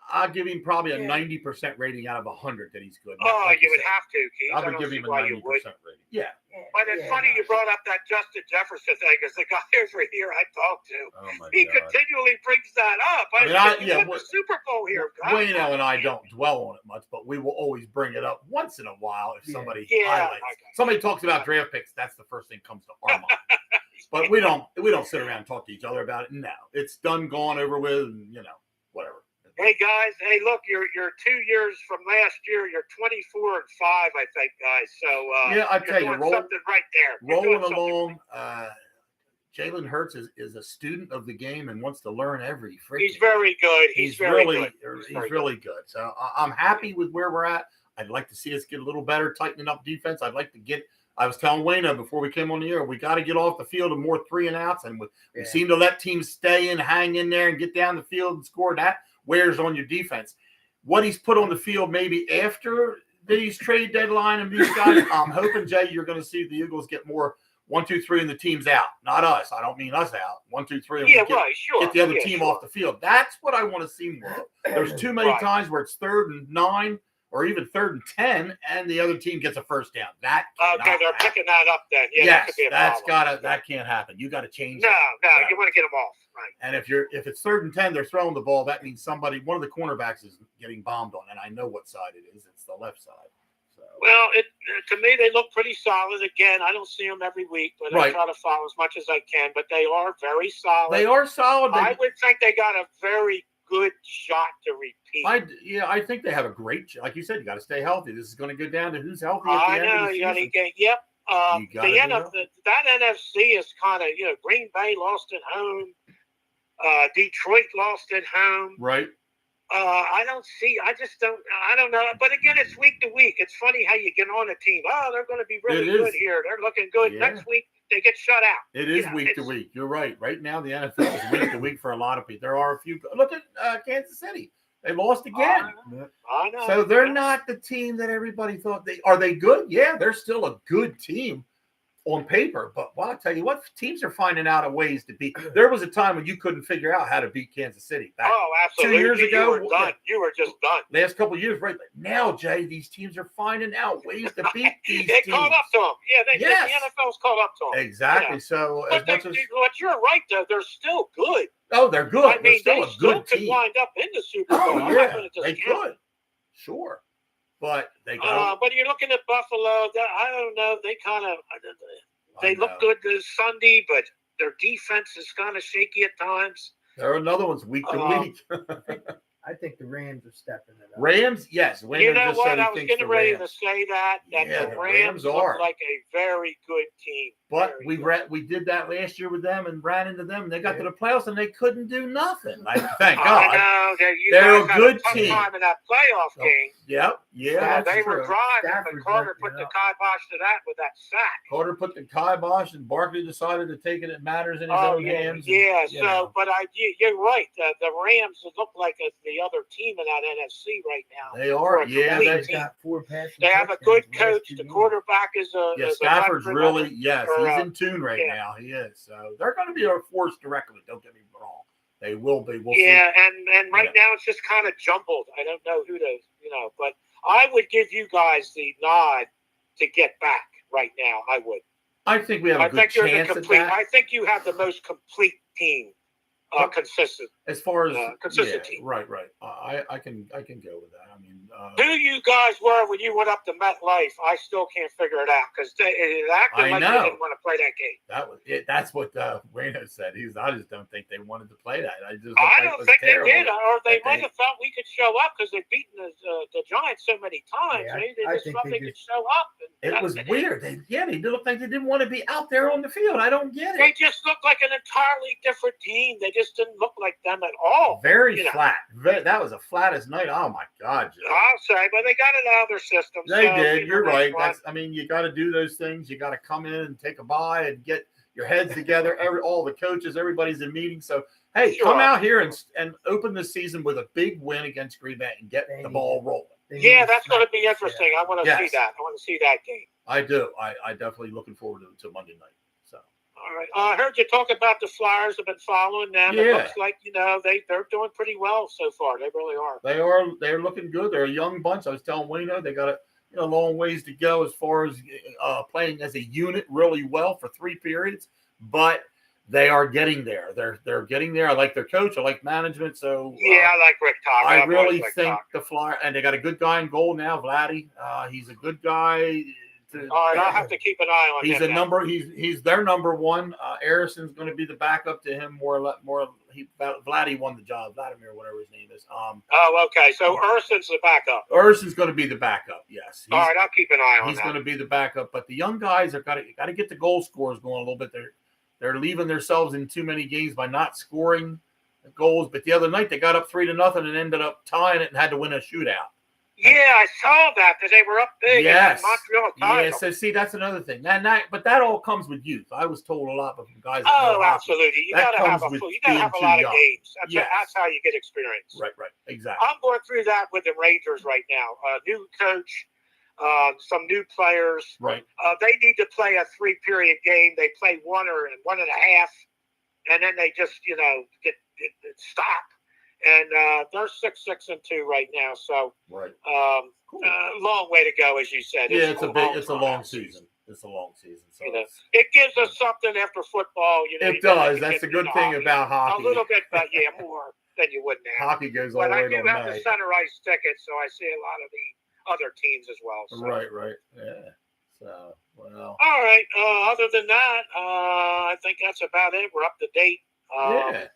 I'll give him probably a 90% rating out of 100 that he's good. Like you would have to, Keith. I would give him a 90% rating. Yeah. But it's funny you brought up that Justin Jefferson thing, because the guy over here I talked to, he continually brings that up. I the Super Bowl here. Wayno and I don't dwell on it much, but we will always bring it up once in a while if somebody highlights. Somebody talks about draft picks, that's the first thing comes to our mind. But we don't sit around and talk to each other about it. No, it's done, gone, over with, and whatever. Hey guys, look, you're 2 years from last year. You're 24-5, I think, guys. So I tell you, something right there. Rolling along. Jalen Hurts is a student of the game and wants to learn every freaking. He's very good. He's really good. So I'm happy with where we're at. I'd like to see us get a little better, tightening up defense. I'd like to get. I was telling Wayno before we came on the air, we got to get off the field and more 3 and outs, and we seem to let teams stay in, hang in there, and get down the field and score. That wears on your defense. What he's put on the field maybe after these trade deadline and these guys, I'm hoping, Jay, you're going to see the Eagles get more 1, 2, 3 and the team's out. Not us. I don't mean us out. 1, 2, 3. And get the other team off the field. That's what I want to see more of. There's too many times where it's 3rd and 9 or even 3rd and 10 and the other team gets a first down. That they're picking that up then. Yeah, yes, that can't happen. You got to change No, you want to get them off. Right. And if it's 3rd and 10, they're throwing the ball. That means one of the cornerbacks is getting bombed on, and I know what side it is. It's the left side. So. Well, to me, they look pretty solid. Again, I don't see them every week, but I try to follow as much as I can. But they are very solid. They are solid. I would think they got a very good shot to repeat. I think they have a great shot. Like you said, you got to stay healthy. This is going to go down to who's healthy at the end of the season. That NFC is kind of, Green Bay lost at home. Detroit lost at home. Right. I don't know. But again, it's week to week. It's funny how you get on a team. Oh, they're going to be really good here. They're looking good. Yeah. Next week, they get shut out. It is week to week. You're right. Right now, the NFL is week to week for a lot of people. There are a few. Look at Kansas City. They lost again. I know. So they're not the team that everybody thought they are. They good? Yeah, they're still a good team on paper, but I tell you what, teams are finding out ways to beat. There was a time when you couldn't figure out how to beat Kansas City. Absolutely. 2 years ago, you were just done. Last couple of years, right? But now, Jay, these teams are finding out ways to beat these they teams. caught up to them. The NFL's caught up to them. Exactly. So, but you're right, though. They're still good. Oh, they're good. I mean, they're still a good team. Could wind up in the Super Bowl. Oh, yeah, they could. Sure. But they got. But you're looking at Buffalo. I don't know. They kind of. They look good this Sunday, but their defense is kind of shaky at times. There are another ones week to week. I think the Rams are stepping it up. Rams, yes. You know what? I was getting ready to say that the Rams look like a very good team. But we did that last year with them and ran into them. And they got to the playoffs and they couldn't do nothing. Thank God. I know. They're a good team. Time in that playoff game. Yep. Yeah. They were driving, but Carter put the kibosh to that with that sack. Carter put the kibosh, and Barkley decided to take it. It matters in his own hands. Yeah. But you're right. The Rams look like the other team in that NFC right now. They are. Yeah. They've got 4 passes. They have a good coach. The quarterback is Stafford's really he's in tune right now. He is. So they're going to be a force directly. Don't get me wrong. They will be. We'll see. And right now it's just kind of jumbled. I don't know who to, but I would give you guys the nod to get back right now. I would. I think we have a good chance at that. I think you have the most complete team, consistent. As far as consistent team. Right. I can go with that. I mean, who you guys were when you went up to MetLife, I still can't figure it out because it acted like they didn't want to play that game. That was it. That's what Wayno said. I just don't think they wanted to play that. I don't think they did, or they might have felt we could show up because they've beaten the Giants so many times. Yeah, they just thought they could show up. It was weird. They looked like they didn't want to be out there on the field. I don't get it. They just looked like an entirely different team. They just didn't look like them at all. Very flat. That was the flattest night. Oh my God, Joe. I'll say, but they got it out of their system. They did. You're right. You got to do those things. You got to come in and take a bye and get your heads together. All the coaches, everybody's in meetings. So hey, come out here and open the season with a big win against Green Bay and get the ball rolling. Yeah, that's going to be interesting. I want to see that. I want to see that game. I do. I definitely looking forward to Monday night. So. All right. I heard you talk about the Flyers. Have been following them. Yeah. It looks like they're doing pretty well so far. They really are. They're looking good. They're a young bunch. I was telling Wayno they got a long ways to go as far as playing as a unit really well for 3 periods, but they are getting there. They're getting there. I like their coach. I like management. So I like Rick Todd. I really think the Flyers, and they got a good guy in goal now, Vladdy. He's a good guy. All right, I'll have to keep an eye on him. He's their number one. Harrison's going to be the backup to him. Vladdy won the job. Vladimir, whatever his name is. Okay. So Urson's the backup. Urson's going to be the backup. Yes. All right, I'll keep an eye on He's going to be the backup. But the young guys are got to get the goal scores going a little bit. They're leaving themselves in too many games by not scoring goals. But the other night they got up 3-0 and ended up tying it and had to win a shootout. Yeah, I saw that they were up big. Yes. Montreal title. Yeah, so see, that's another thing. But that all comes with youth. I was told a lot from guys. Absolutely. You got to have a lot of games. That's how you get experience. Right, exactly. I'm going through that with the Rangers right now. New coach, some new players. Right. They need to play a 3-period game. They play 1 or 1.5, and then they just get stop. And they're 6-6-2 right now, so right. Cool. Long way to go, as you said. It's a long season. It's a long season. So it gives us something after football. It does. That's the good thing about hockey. A little bit, but more than you would now. Hockey goes all the way to May. But I do have the center ice ticket, so I see a lot of the other teams as well. So. Right. Yeah. So well. All right. Other than that, I think that's about it. We're up to date. Yeah.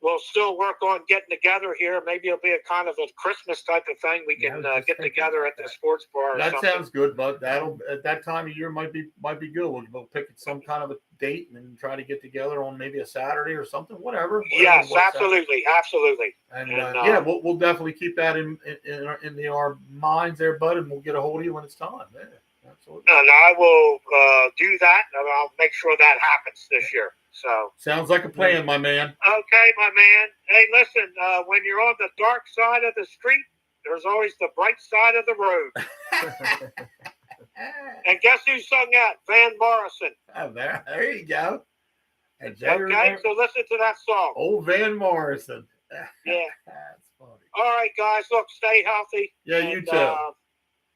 We'll still work on getting together here. Maybe it'll be a kind of a Christmas type of thing. We can get together at the sports bar. That sounds good, but at that time of year might be good. We'll pick some kind of a date and then try to get together on maybe a Saturday or something. Whatever yes, absolutely. And we'll definitely keep that in our minds there, bud, and we'll get a hold of you when it's time. Yeah, absolutely. And I will do that, and I'll make sure that happens this year. So sounds like a plan, my man. Okay, my man. Hey, listen, when you're on the dark side of the street, there's always the bright side of the road. And guess who sung that? Van Morrison. Oh, there you go. Okay, so listen to that song. Old Van Morrison. Yeah. That's funny. All right, guys. Look, stay healthy. Yeah, you too.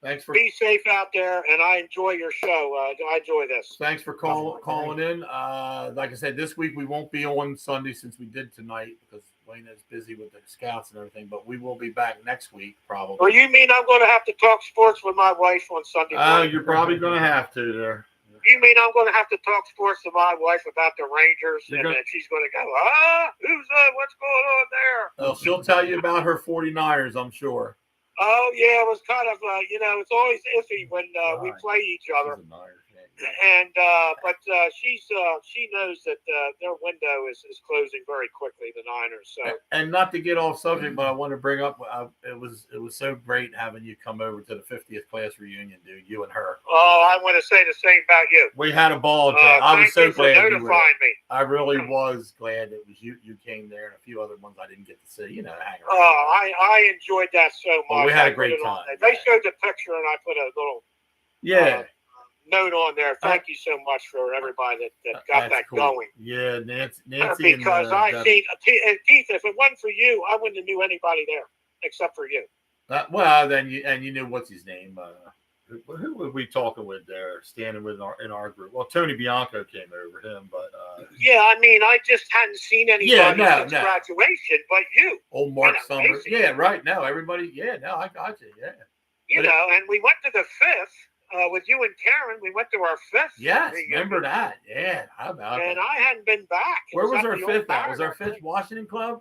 Thanks for be safe out there, and I enjoy your show. I enjoy this. Thanks for calling in. Like I said, this week we won't be on Sunday since we did tonight because Wayne is busy with the scouts and everything. But we will be back next week probably. Well, you mean I'm going to have to talk sports with my wife on Sunday morning? You're probably going to have to there. You mean I'm going to have to talk sports to my wife about the Rangers, and then she's going to go, who's that? What's going on there? Well, she'll tell you about her 49ers, I'm sure. Oh, yeah, it was kind of, it's always iffy when we play each other. And but she knows that their window is closing very quickly, the Niners. So and not to get off subject, but I want to bring up it was so great having you come over to the 50th class reunion, dude. You and her. Oh, I want to say the same about you. We had a ball, Jay. I was so glad you were there. Me. I really was glad it was you came there, and a few other ones I didn't get to see. Hang around. Oh, I enjoyed that so much. Well, we had a great time. They showed the picture, and I put a little note on there. Thank you so much for everybody that got that cool. Going. Yeah, Nancy. Because I seen Keith. If it wasn't for you, I wouldn't have knew anybody there except for you. Well, then you knew what's his name. who were we talking with there, standing with in our group? Well, Tony Bianco came over him, but yeah, I mean, I just hadn't seen anybody since graduation, but you. Old Mark Summers. Yeah, right. No, everybody. Yeah, no, I got you. Yeah. You know, and we went to the 5th with you and Karen. We went to our 5th. Yes, remember that? Yeah, how about that? And I hadn't been back. Where was our 5th at? Was our 5th Washington Club?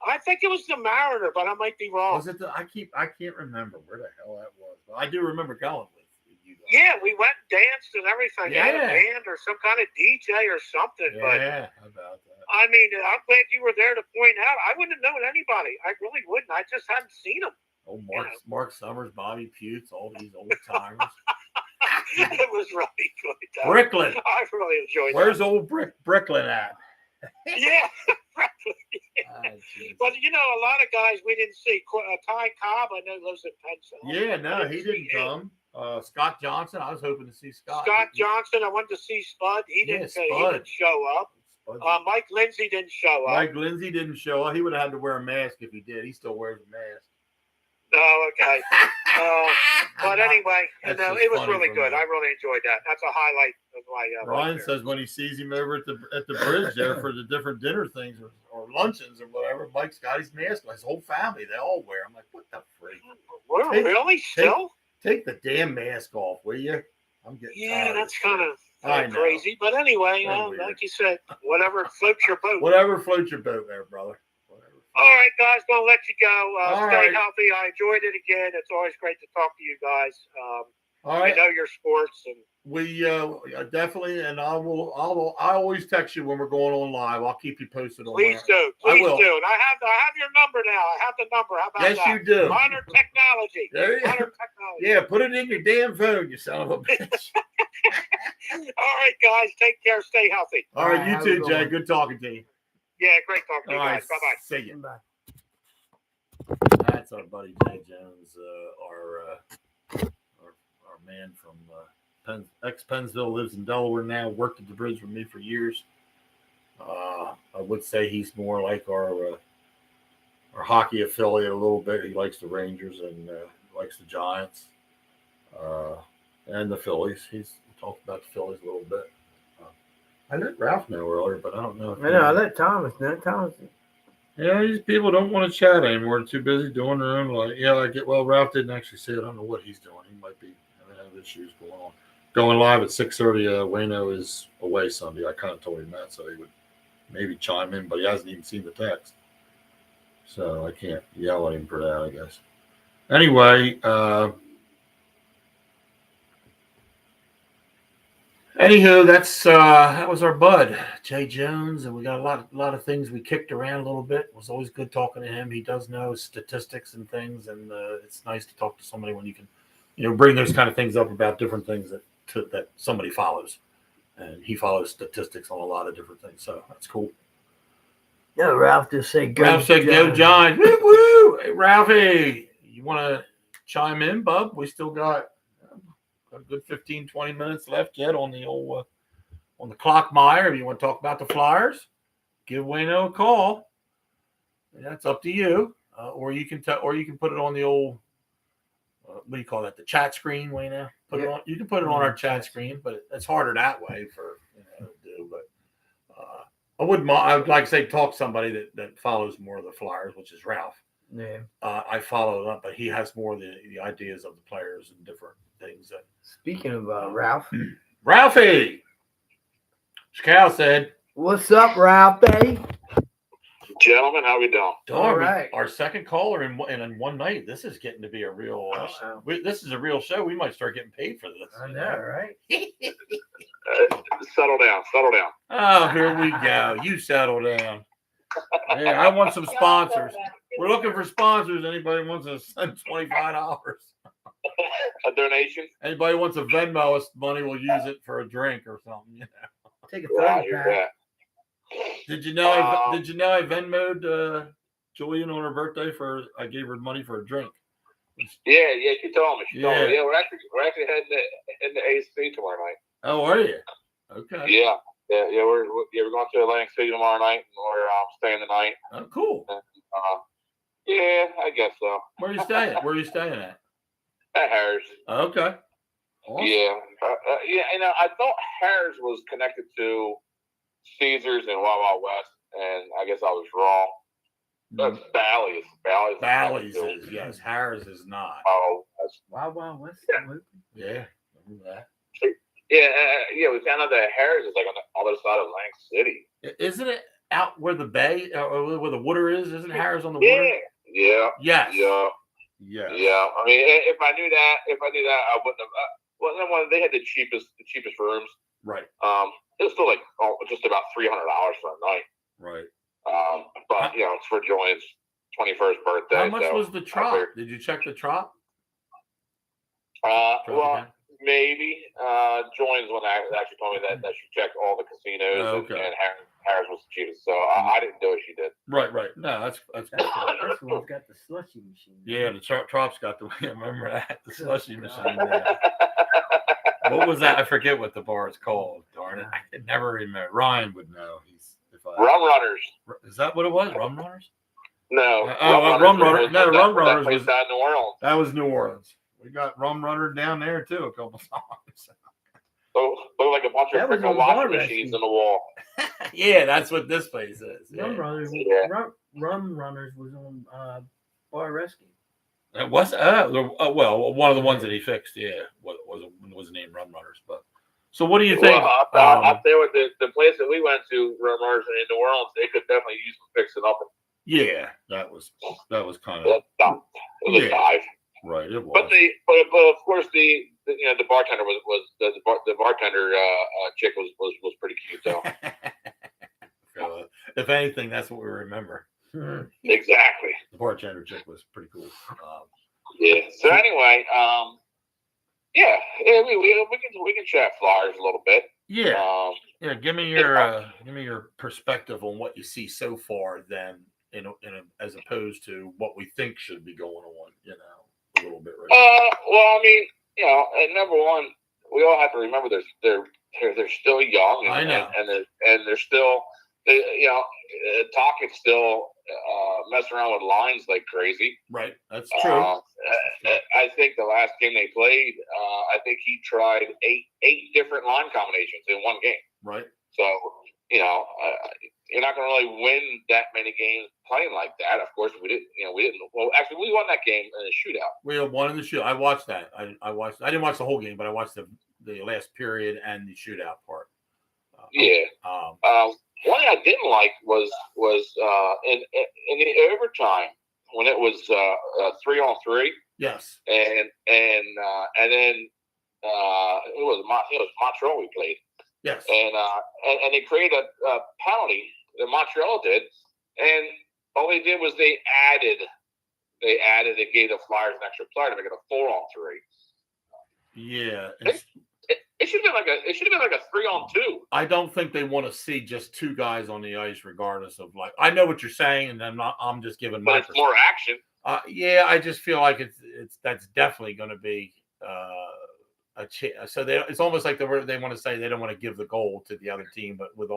I think it was the Mariner, but I might be wrong. Was it I can't remember where the hell that was. But I do remember going with you guys. Yeah, we went and danced and everything. Yeah. Had a band or some kind of DJ or something. Yeah, how about that? I mean, I'm glad you were there to point out. I wouldn't have known anybody. I really wouldn't. I just hadn't seen them. Oh, Mark Summers, Bobby Putes, all these old timers. It was really good. Bricklin. I really enjoyed Where's old Bricklin at? Yeah, but you know, a lot of guys we didn't see. Ty Cobb, I know, lives in Pennsylvania. Yeah, no, he didn't come. Scott Johnson, I was hoping to see Scott. Scott Johnson, I wanted to see Spud. He didn't show up. Mike Lindsay didn't show up. Mike Lindsay didn't show up. He would have had to wear a mask if he did. He still wears a mask. Oh, okay. But anyway, you know, it was really good. I really enjoyed that. That's a highlight of my. Ryan says when he sees him over at the bridge there for the different dinner things or luncheons or whatever, Mike's got his mask. His whole family, they all wear. I'm like, what the freak? Really? Still? Take the damn mask off, will you? I'm getting tired. That's kind of crazy. But anyway, like you said, whatever floats your boat. Whatever floats your boat there, brother. All right, guys, gonna let you go. Stay healthy. I enjoyed it again. It's always great to talk to you guys. All right. I know your sports, and we definitely. And I always text you when we're going on live. I'll keep you posted on. Please do. Please do. And I have your number now. I have the number. How about that? Yes, you do. Modern technology. Modern technology. Yeah, put it in your damn phone, you son of a bitch. All right, guys. Take care. Stay healthy. All right, you too, Jay. Good talking to you. Yeah, great talking to you guys. Bye-bye. See you. Bye. That's our buddy Jay Jones, our man from ex-Pennsville, lives in Delaware now, worked at the bridge with me for years. I would say he's more like our hockey affiliate a little bit. He likes the Rangers and likes the Giants and the Phillies. He's talked about the Phillies a little bit. I let Ralph know earlier, but I don't know. I let Thomas know. Thomas. Yeah, these people don't want to chat anymore. They're too busy doing their own life. Yeah, well, Ralph didn't actually say it. I don't know what he's doing. He might be having issues going on. Going live at 6:30. Wayno is away Sunday. I kind of told him that, so he would maybe chime in, but he hasn't even seen the text. So I can't yell at him for that, I guess. Anyway, anywho, that was our bud, Jay Jones, and we got a lot of things we kicked around a little bit. It was always good talking to him. He does know statistics and things, and it's nice to talk to somebody when you can, bring those kind of things up about different things that somebody follows. And he follows statistics on a lot of different things, so that's cool. Yeah, Ralph just said go. Ralph said go, John. Woo woo! Hey, Ralphie, you want to chime in, bub? We still got a good 15, 20 minutes left yet on the old on the clock mire. If you want to talk about the Flyers, give Wayno a call. That's up to you. Or you can put it on the old what do you call that? The chat screen, Wayno. Put it on. You can put it on our chat screen, but it's harder that way for to do. But I wouldn't. I would like to say talk to somebody that follows more of the Flyers, which is Ralph. Yeah. I follow it up, but he has more of the ideas of the players and different things. Speaking of Ralph. Ralphie! Cal said. What's up, Ralphie? Gentlemen, how we doing? All right. Our second caller in one night. This is getting to be a real this is a real show. We might start getting paid for this. I know, right? Settle down. Oh, here we go. You settle down. Yeah, I want some sponsors. We're looking for sponsors. Anybody wants to send $25? A donation? Anybody wants a Venmo us money, we'll use it for a drink or something. Take a photo. Did you know I Venmo'd Julian on her birthday I gave her money for a drink. Yeah, she told me. Yeah, we're actually heading to AC tomorrow night. Oh, are you? Okay. Yeah, we're going to Atlantic City tomorrow night, and we're staying the night. Oh, cool. And, yeah, I guess so. Where are you staying? Where are you staying at? At Harris. Okay. Awesome. Yeah. Yeah. And I thought Harris was connected to Caesars and Wild Wild West, and I guess I was wrong. But Bally's. Bally's is, yes. Harris is not. Oh, Wow, West. Yeah. Remember that. yeah. We found out that Harris is like on the other side of Atlantic City. Isn't it out where the bay or where the water is? Isn't Harris on the water? Yeah. Yes. Yeah. Yeah. Yeah. I mean, if I knew that, I wouldn't have. Well, they had the cheapest rooms. Right. It was still like just about $300 for a night. Right. But it's for Julian's 21st birthday. How much was the trop? Did you check the trop? Well, maybe. Julian's one that actually told me that she checked all the casinos, and Harris was the cheapest. So I didn't do it. She did. Right. No, that's the one's got the slushy machine. Yeah, the trop's got the. Remember that, the slushy machine. Yeah. What was that? I forget what the bar is called. Darn it, I can never remember. Ryan would know. Rum Runners. Is that what it was? Rum Runners? No. Rum Runners. No, the Rum Runners was down in New Orleans. That was New Orleans. We got Rum Runner down there too a couple times. So like a bunch of freaking washing machines on the wall. Yeah, that's what this place is. Rum Runners. Rum Runners was on Bar Rescue. It was well, one of the ones that he fixed. Yeah, was named Rum Runners. But so, what do you think? Well, up there with the place that we went to, Rum Runners in New Orleans, they could definitely use some fixing up. Yeah, that was kind of it was a dive. Right, it was. But of course the bartender was the bartender chick was pretty cute though. So, if anything, that's what we remember. Exactly. The bartender chick was pretty cool. Yeah. So anyway, we can chat Flyers a little bit. Yeah. Give me your perspective on what you see so far, then as opposed to what we think should be going on. A little bit. Right. Well, I mean, at number one, we all have to remember they're still young. I know. And they're still, Talkett's still messing around with lines like crazy. Right. That's true. I think the last game they played, I think he tried eight different line combinations in one game. Right. So, you're not going to really win that many games playing like that. Of course, we didn't. Well, actually, we won that game in a shootout. We won in the shootout. I watched that. I didn't watch the whole game, but I watched the last period and the shootout part. One thing I didn't like was in the overtime when it was 3-on-3. Yes. And then it was Montreal we played. Yes. And they created a penalty that Montreal did, and all they did was they gave the Flyers an extra player to make it a 4-on-3. Yeah. It should have been like a 3-on-2. I don't think they want to see just two guys on the ice, regardless of I know what you're saying, and I'm just giving my. But it's more action. Yeah, I just feel like that's definitely going to be so it's almost like they want to say they don't want to give the goal to the other team, but with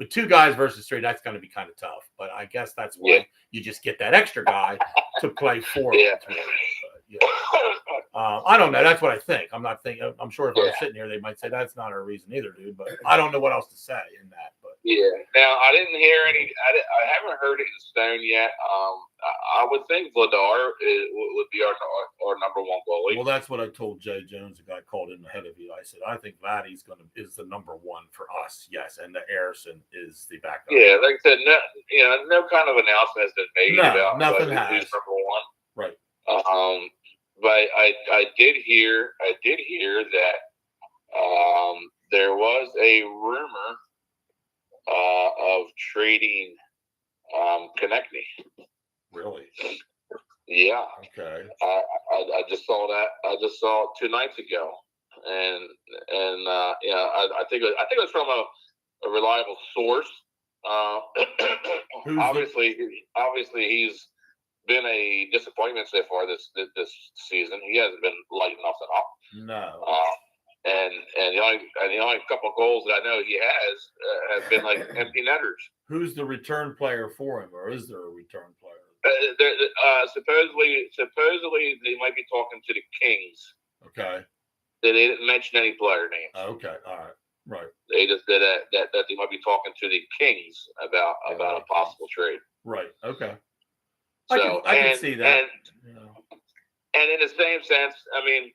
two guys versus three, that's going to be kind of tough. But I guess that's why you just get that extra guy to play for. Yeah. I don't know. That's what I think. I'm not thinking. I'm sure if I was sitting here, they might say that's not our reason either, dude. But I don't know what else to say in that. But Now I didn't hear any. I haven't heard it in stone yet. I would think Vladar would be our number one goalie. Well, that's what I told Jay Jones, the guy called in ahead of you. I said I think Vladdy's is the number one for us. Yes, and the Harrison is the backup. Yeah, like I said, no kind of announcement has been made about nothing who's number one. Right. But I did hear that there was a rumor of trading Konechny. Really? Yeah. Okay. I just saw that. I just saw it 2 nights ago, and I think it was from a reliable source. Obviously he's been a disappointment so far this season. He hasn't been lighting nothing up. No. And the only couple of goals that I know he has have been like empty netters. Who's the return player for him, or is there a return player? Supposedly they might be talking to the Kings. Okay. They didn't mention any player names. Okay. All right. Right. They just did that they might be talking to the Kings about a possible trade. Right. Okay. So I can see that. And in the same sense, I mean,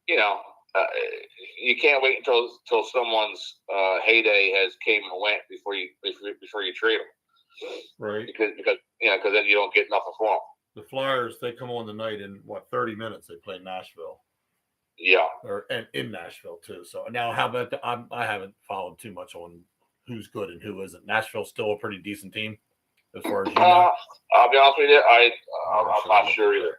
you can't wait until someone's heyday has came and went before you trade them. Right. Because then you don't get nothing for them. The Flyers, they come on tonight in 30 minutes. They play Nashville. Yeah. And in Nashville too. So now, how about I haven't followed too much on who's good and who isn't. Nashville's still a pretty decent team, as far as you know. I'll be honest with you, I'm not sure either.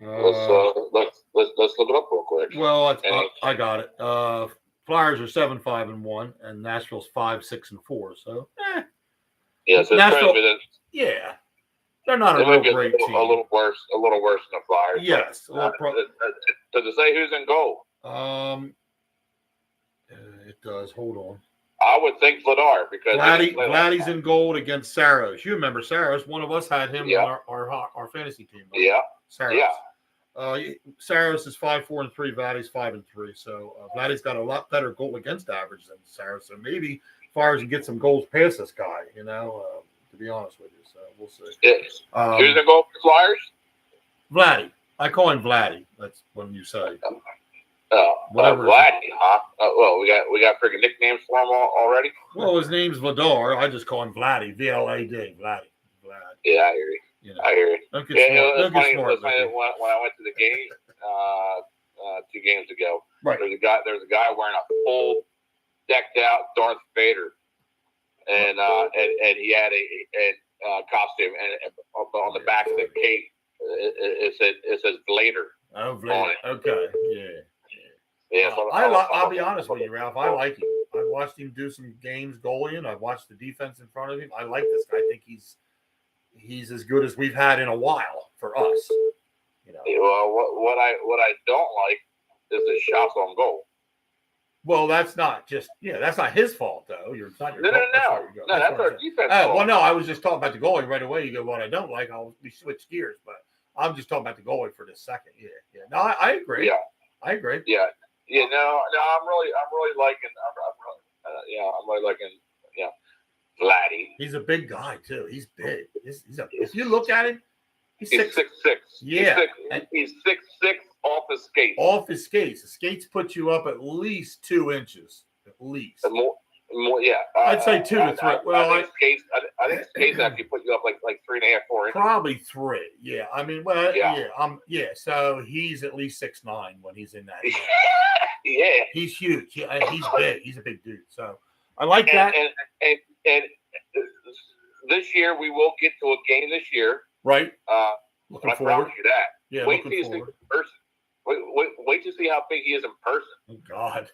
Let's look it up real quick. Well, I got it. Flyers are 7-5-1, and Nashville's 5-6-4. So, yeah, so Nashville, yeah, they're not a real great team. A little worse than the Flyers. Yes. Does it say who's in goal? It does. Hold on. I would think Vladar, because Vladdy's in goal against Saros. You remember Saros? One of us had him on our fantasy team. Right? Yeah. Saros. Yeah. Saros is 5-4-3. Vladdy's 5-3. So Vladdy's got a lot better goal against average than Saros. So maybe Flyers can get some goals past this guy. To be honest with you, so we'll see. Who's in goal for Flyers? Vladdy. I call him Vladdy. That's when you say. Vladdy, huh? Well, we got freaking nicknames for him already. Well, his name's Vladar. I just call him Vladdy. Vladdy. Vlad. Yeah, I hear you. I hear you. Don't get smart. It was funny when I went to the game 2 games ago. Right. There was a guy wearing a full decked out Darth Vader, and he had a costume, and on the back of the cape it says Blader. Oh, Blader. Okay. Yeah. I'll be honest with you, Ralph. I like him. I watched him do some games goaling. I've watched the defense in front of him. I like this guy. I think he's as good as we've had in a while for us. Well, what I don't like is the shots on goal. Well, that's not his fault though. No. That's our defense. Oh, well, no, I was just talking about the goalie right away. You go, what I don't like, we switch gears, but I'm just talking about the goalie for this second. Yeah. No, I agree. Yeah, I agree. Yeah. No, I'm really liking. I'm really liking. Vladdy. He's a big guy too. He's big. If you look at him, he's 6'6". Yeah, he's 6'6" off his skates. Off his skates. The skates put you up at least 2 inches. At least. More, yeah. I'd say 2 to 3. Well, I think skates actually put you up like 3.5, 4 inches. Probably 3. Yeah. I mean, yeah. So he's at least 6'9" when he's in that. Yeah. He's huge. He's big. He's a big dude. So I like that. And this year we will get to a game this year. Right. Looking forward. I promise you that. Yeah. Wait till you see him in person. Wait to see how big he is in person. Oh God.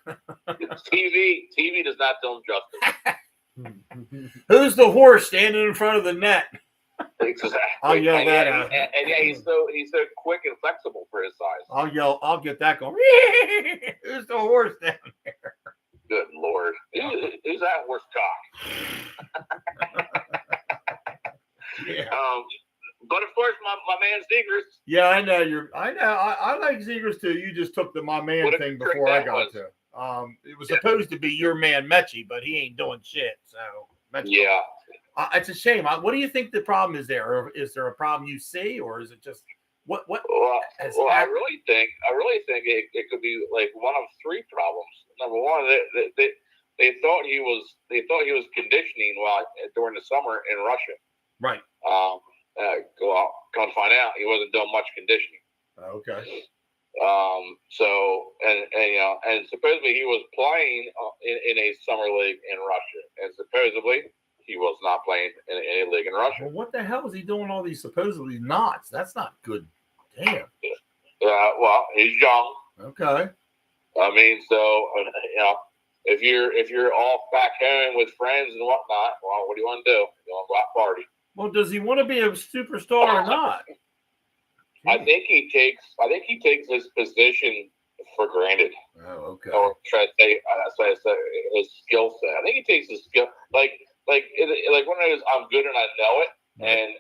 TV does not do him justice. Who's the horse standing in front of the net? Exactly. I'll yell that out. And he's so quick and flexible for his size. I'll get that going. Who's the horse down there? Good Lord. Who's that horse cock? Yeah. But of course, my man Zegers. Yeah, I know I like Zegers too. You just took the my man thing before I got to. It was supposed to be your man Mechie, but he ain't doing shit. So yeah, it's a shame. What do you think the problem is there? Or is there a problem you see, or is it just what? Well, I really think it could be like one of 3 problems. Number one, they thought he was conditioning during the summer in Russia. Right. Come to find out, he wasn't doing much conditioning. Okay. So and supposedly he was playing in a summer league in Russia, and supposedly he was not playing in any league in Russia. Well, what the hell is he doing all these supposedly knots? That's not good. Damn. Well, he's young. Okay. I mean, so if you're off back home with friends and whatnot, well, what do you want to do? You want to go out party? Well, does he want to be a superstar or not? I think he takes his position for granted. Oh, okay. Or try to say his skill set. I think he takes his skill like one of those. I'm good and I know it. and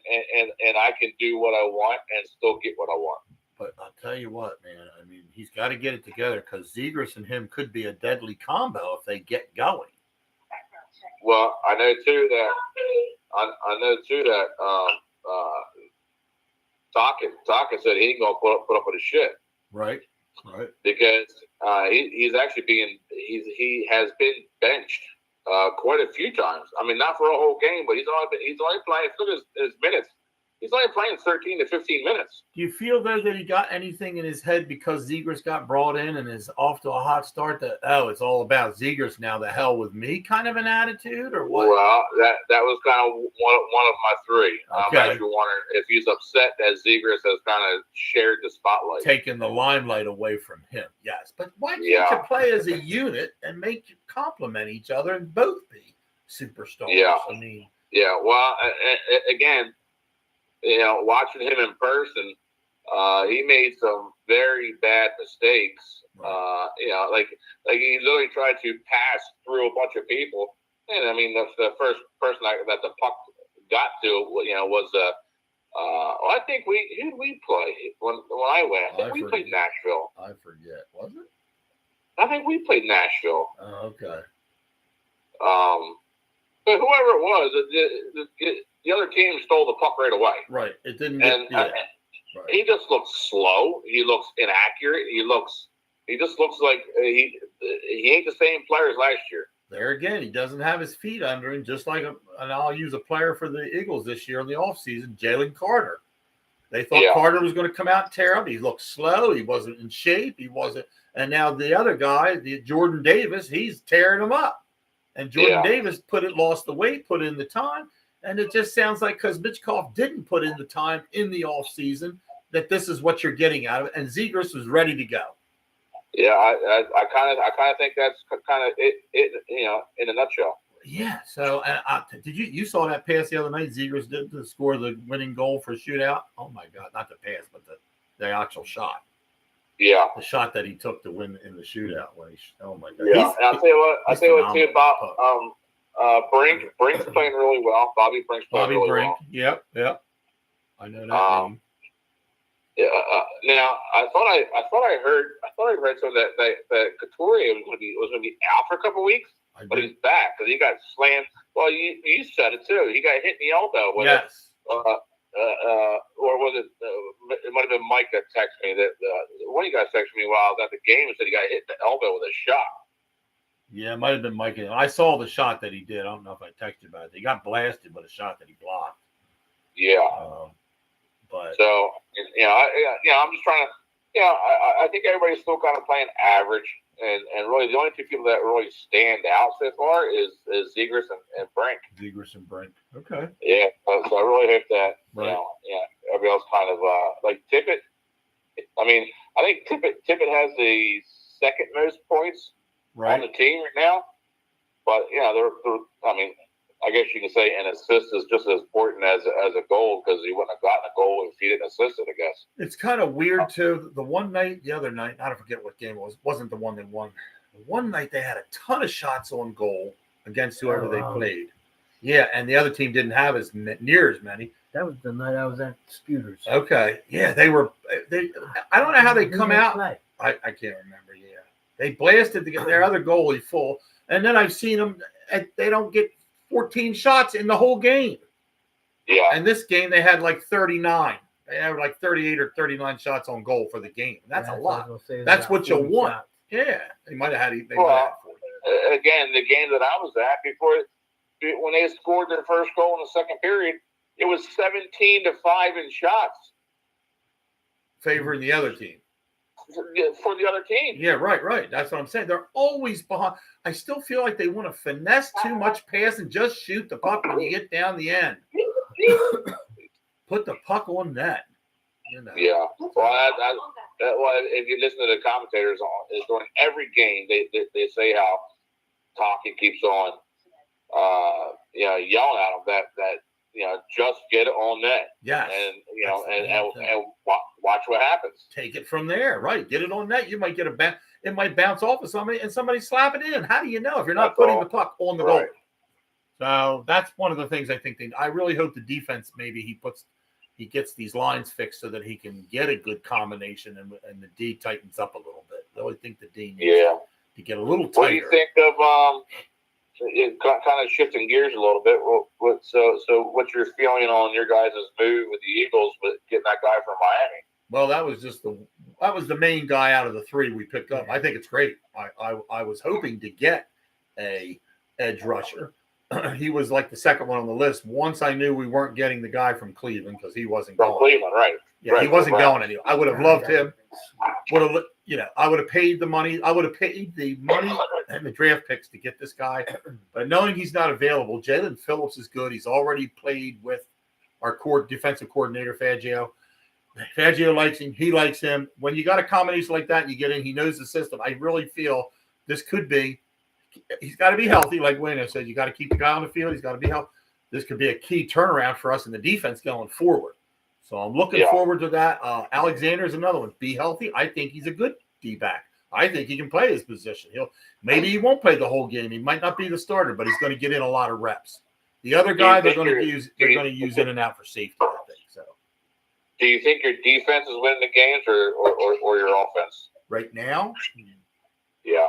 I can do what I want and still get what I want. But I'll tell you what, man. I mean, he's got to get it together because Zegras and him could be a deadly combo if they get going. Well, I know too that Taka said he ain't gonna put up with the shit. Right. Right. Because he has been benched quite a few times. I mean, not for a whole game, but he's only playing. Look at his minutes. He's only playing 13 to 15 minutes. Do you feel though that he got anything in his head because Zegras got brought in and is off to a hot start? That it's all about Zegras now. The hell with me, kind of an attitude, or what? Well, that was kind of one of my three. Okay. I'm actually wondering if he's upset that Zegras has kind of shared the spotlight, taking the limelight away from him. Yes, but why can't you play as a unit and make you complement each other and both be superstars? Yeah. I mean, yeah. Well, again. Watching him in person, he made some very bad mistakes. Right. Like he literally tried to pass through a bunch of people, and I mean the first person that the puck got to, was I think who did we play when I went? I think we played Nashville. I forget. Was it? I think we played Nashville. Oh, okay. But whoever it was, the other team stole the puck right away. Right. It didn't get. Right. He just looks slow. He looks inaccurate. He just looks like he ain't the same player as last year. There again, he doesn't have his feet under him, just like and I'll use a player for the Eagles this year in the offseason, Jalen Carter. They thought Carter was going to come out and tear up. He looked slow. He wasn't in shape. He wasn't. And now the other guy, the Jordan Davis, he's tearing him up. And Jordan Davis lost the weight, put in the time. And it just sounds like because Mitchkov didn't put in the time in the offseason that this is what you're getting out of it. And Zegras was ready to go. Yeah, I kind of think that's kind of it, in a nutshell. Yeah. So, did you saw that pass the other night? Zegras did to score the winning goal for a shootout. Oh my God, not the pass, but the actual shot. Yeah, the shot that he took to win in the shootout. Oh my God. Yeah, and I'll tell you what too about Brink's playing really well. Bobby Brink's playing really well. Yep. I know that name. Yeah. Now I thought I heard something that Couturier was going to be out for a couple of weeks, but he's back because he got slammed. Well, you said it too. He got hit in the elbow. Yes. Or was it? It might have been Mike that texted me that one of you guys texted me while I was at the game and said he got hit in the elbow with a shot. Yeah, it might have been Mike. I saw the shot that he did. I don't know if I texted you about it. He got blasted with a shot that he blocked. Yeah. But so I'm just trying to. I think everybody's still kind of playing average, and really the only two people that really stand out so far is Zegras and Brink. Zegras and Brink. Okay. Yeah. So I really hope that everybody else kind of like Tippett. I mean, I think Tippett has the second most points on the team right now, but they're I mean, I guess you can say an assist is just as important as a goal because he wouldn't have gotten a goal if he didn't assist it, I guess. It's kind of weird, too. The other night, I don't forget what game it wasn't the one they won. The one night they had a ton of shots on goal against whoever they played. Yeah, and the other team didn't have near as many. That was the night I was at Scooters. Okay. Yeah, they I don't know how they come out. I can't remember, yeah. They blasted their other goalie full. And then I've seen them, they don't get 14 shots in the whole game. Yeah. And this game, they had like 39. They had like 38 or 39 shots on goal for the game. That's a lot. That's what you'll want. Shots. Yeah. They might have had 40. Again, the game that I was at when they scored their first goal in the second period, it was 17-5 in shots. Favoring the other team. For the other team. Yeah, right. That's what I'm saying. They're always behind. I still feel like they want to finesse too much pass and just shoot the puck when you get down the end. Put the puck on net. Yeah. Well, if you listen to the commentators during every game, they say how Talkie keeps on, yelling at them that just get it on net. Yes. And watch what happens. Take it from there. Right. Get it on net. You might get it might bounce off of somebody and somebody slap it in. How do you know if you're not putting the puck on the goal? So that's one of the things I think I really hope the defense maybe he gets these lines fixed so that he can get a good combination and the D tightens up a little bit. I really think the D needs to get a little tighter. What do you think of kind of shifting gears a little bit? So what's your feeling on your guys' move with the Eagles with getting that guy from Miami? Well, that was the main guy out of the three we picked up. I think it's great. I was hoping to get a edge rusher. He was like the second one on the list. Once I knew we weren't getting the guy from Cleveland because he wasn't going. Cleveland, right? Yeah, right, he wasn't right. going anywhere. I would have loved him. I would have paid the money. I would have paid the money and the draft picks to get this guy. But knowing he's not available, Jalen Phillips is good. He's already played with our defensive coordinator, Fangio. Fangio likes him. He likes him. When you got a combination like that and you get in, he knows the system. I really feel this could be. He's got to be healthy, like Wayno said. You got to keep the guy on the field. He's got to be healthy. This could be a key turnaround for us in the defense going forward. So I'm looking forward to that. Alexander is another one. Be healthy. I think he's a good D-back. I think he can play his position. Maybe he won't play the whole game. He might not be the starter, but he's going to get in a lot of reps. The other guy they're going to use in and out for safety, I think. So. Do you think your defense is winning the games or your offense? Right now? Yeah.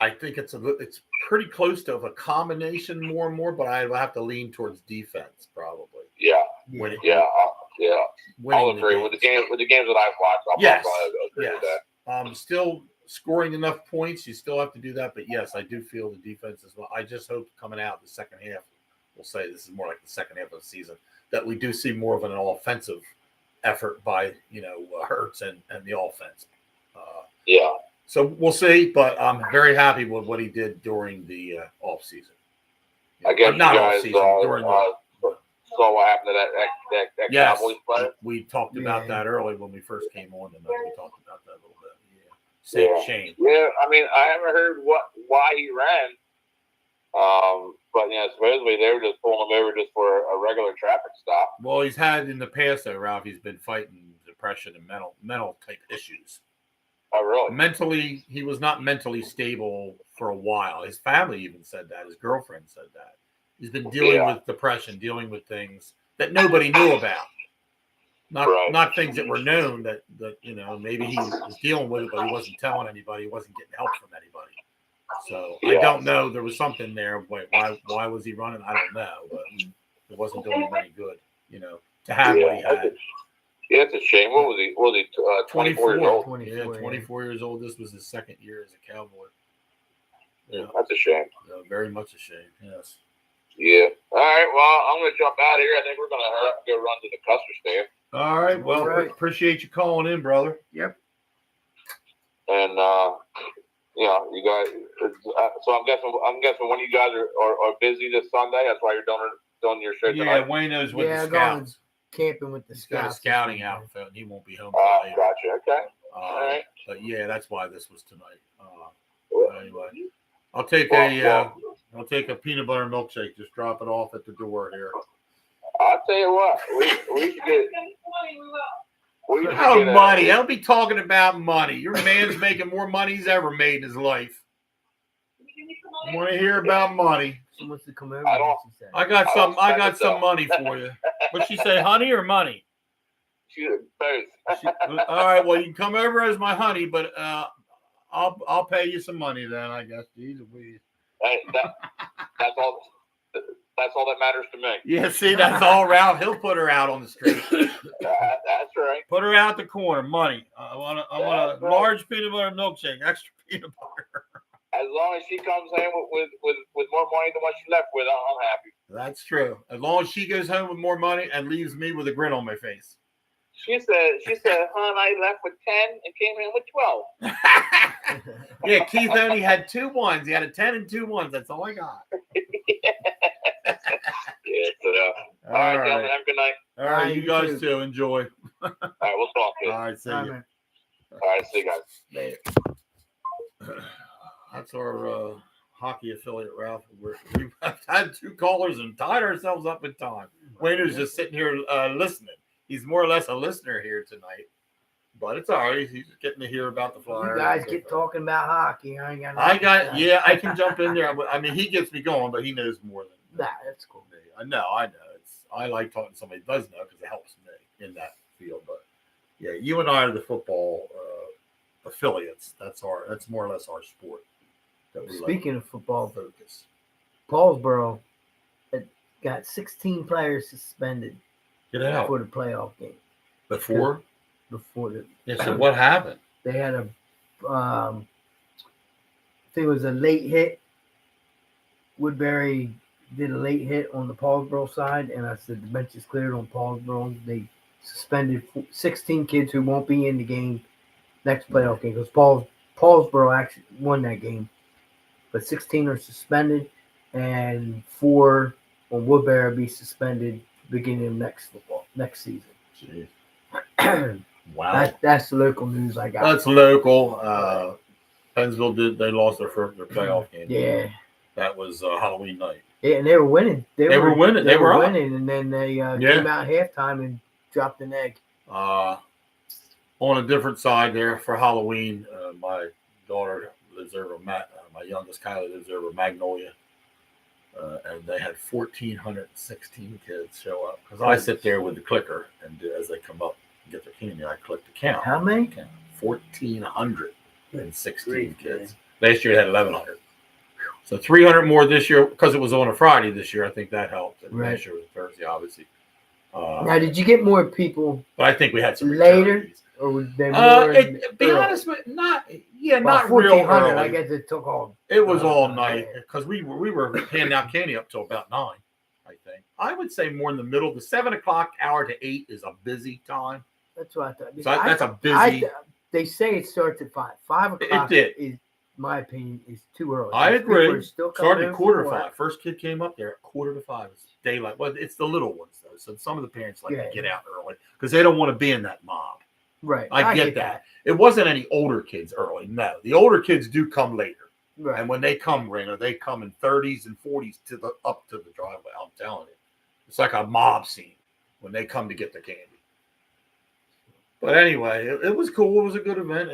I think it's pretty close to a combination more and more, but I will have to lean towards defense probably. Yeah. Winning, I'll agree with the games that I've watched. Yes. Agree with that. Still scoring enough points. You still have to do that, but yes, I do feel the defense as well. I just hope coming out the second half, we'll say this is more like the second half of the season, that we do see more of an offensive effort by Hurts and the offense. So we'll see, but I'm very happy with what he did during the off season. I guess not you guys off season, during saw what happened to that yes, Cowboys player. We talked about that early when we first came on tonight. We talked about that a little bit. Shame. Yeah, I mean, I haven't heard why he ran. But supposedly they were just pulling him over just for a regular traffic stop. Well, he's had in the past, though, Ralph. He's been fighting depression and mental type issues. Oh, really? Mentally, he was not mentally stable for a while. His family even said that. His girlfriend said that. He's been dealing with depression, dealing with things that nobody knew about. Not things that were known that maybe he was dealing with it, but he wasn't telling anybody. He wasn't getting help from anybody. So I don't know. There was something there. Why was he running? I don't know, but it wasn't doing him any good. To have what he had. Yeah, it's a shame. What was he? 24 years old? 24 years old. This was his second year as a Cowboy. Yeah, that's a shame. Very much a shame. Yes. Yeah. All right. Well, I'm going to jump out of here. I think we're going to go run to the Custer stand. All right. Well, appreciate you calling in, brother. Yep. And you guys. So I'm guessing when you guys are busy this Sunday, that's why you're doing your show tonight. Yeah, Wayno's with the Scouts. Camping with the He's got a Scouts. scouting outfit, and he won't be home. Gotcha. Okay. All right. But yeah, that's why this was tonight. Anyway, I'll take a peanut butter milkshake. Just drop it off at the door here. I'll tell you what, we should get. Money. Don't be talking about money. Your man's making more money he's ever made in his life. I want to hear about money. She wants to come over. I got some money for you. What'd she say, honey or money? Both. All right. Well, you can come over as my honey, but I'll pay you some money then. I guess. Jeez, that's all. That's all that matters to me. Yeah. See, that's all Ralph. He'll put her out on the street. That's right. Put her out the corner. Money. I want a large peanut butter milkshake. Extra peanut butter. As long as she comes in with more money than what she left with, I'm happy. That's true. As long as she goes home with more money and leaves me with a grin on my face. She said, hon, I left with 10 and came in with 12. Yeah, Keith only had 2 ones. He had a 10 and 2 ones. That's all I got. All right, gentlemen, have a good night. All right, you guys too. Enjoy. All right, we'll talk. All right, see you. All right, see you guys. Later. That's our hockey affiliate, Ralph. We've had 2 callers and tied ourselves up in time. Wayno's just sitting here listening. He's more or less a listener here tonight. But it's all right. He's getting to hear about the Flyers. You guys get talking about hockey. I ain't got. I can jump in there. I mean, he gets me going, but he knows more than Nah, that's cool. me. I know. I like talking to somebody who does know because it helps me in that field. But yeah, you and I are the football affiliates. That's more or less our sport. That we Speaking of football, focus. Paulsboro had got 16 players suspended Get out for the playoff game. before. The So what happened? they had I think it was a late hit. Woodbury did a late hit on the Paulsboro side, and I said the bench is cleared on Paulsboro. They suspended 16 kids who won't be in the game next playoff game because Paulsboro actually won that game, but 16 are suspended, and 4 on Woodbury will be suspended beginning of next season. Jeez. Wow. That's the local news I got. That's local. Pennsville they lost their playoff game. Yeah. That was Halloween night. Yeah, and they were winning. They were winning. They were winning, and then they came out at halftime and dropped an egg. On a different side there for Halloween, my daughter lives over my youngest Kylie lives over Magnolia, and they had 1,416 kids show up because I sit there with the clicker and as they come up and get their candy, I click the count. How many? 1,416 kids. Last year they had 1,100. So 300 more this year because it was on a Friday this year. I think that helped. And right. last year was Thursday, obviously. Now, did you get more people? But I think we had some later, returnees. or was there more? Be honest with not about real early. I guess it took all. It was all night because we were handing out candy up till about 9. I think I would say more in the middle. The 7 o'clock hour to 8 is a busy time. That's what I thought. So that's a busy. They say it starts at 5. 5 o'clock. It did. Is, my opinion, is too early. I agree. Started at quarter to 5. 5. First kid came up there at quarter to 5. It's daylight. Well, it's the little ones though. So some of the parents like to get out early because they don't want to be in that mob. Right. I get that. It wasn't any older kids early. No, the older kids do come later. Right. And when they come, Raina, they come in 30s and 40s up to the driveway. I'm telling you, it's like a mob scene when they come to get the candy. But anyway, it was cool. It was a good event.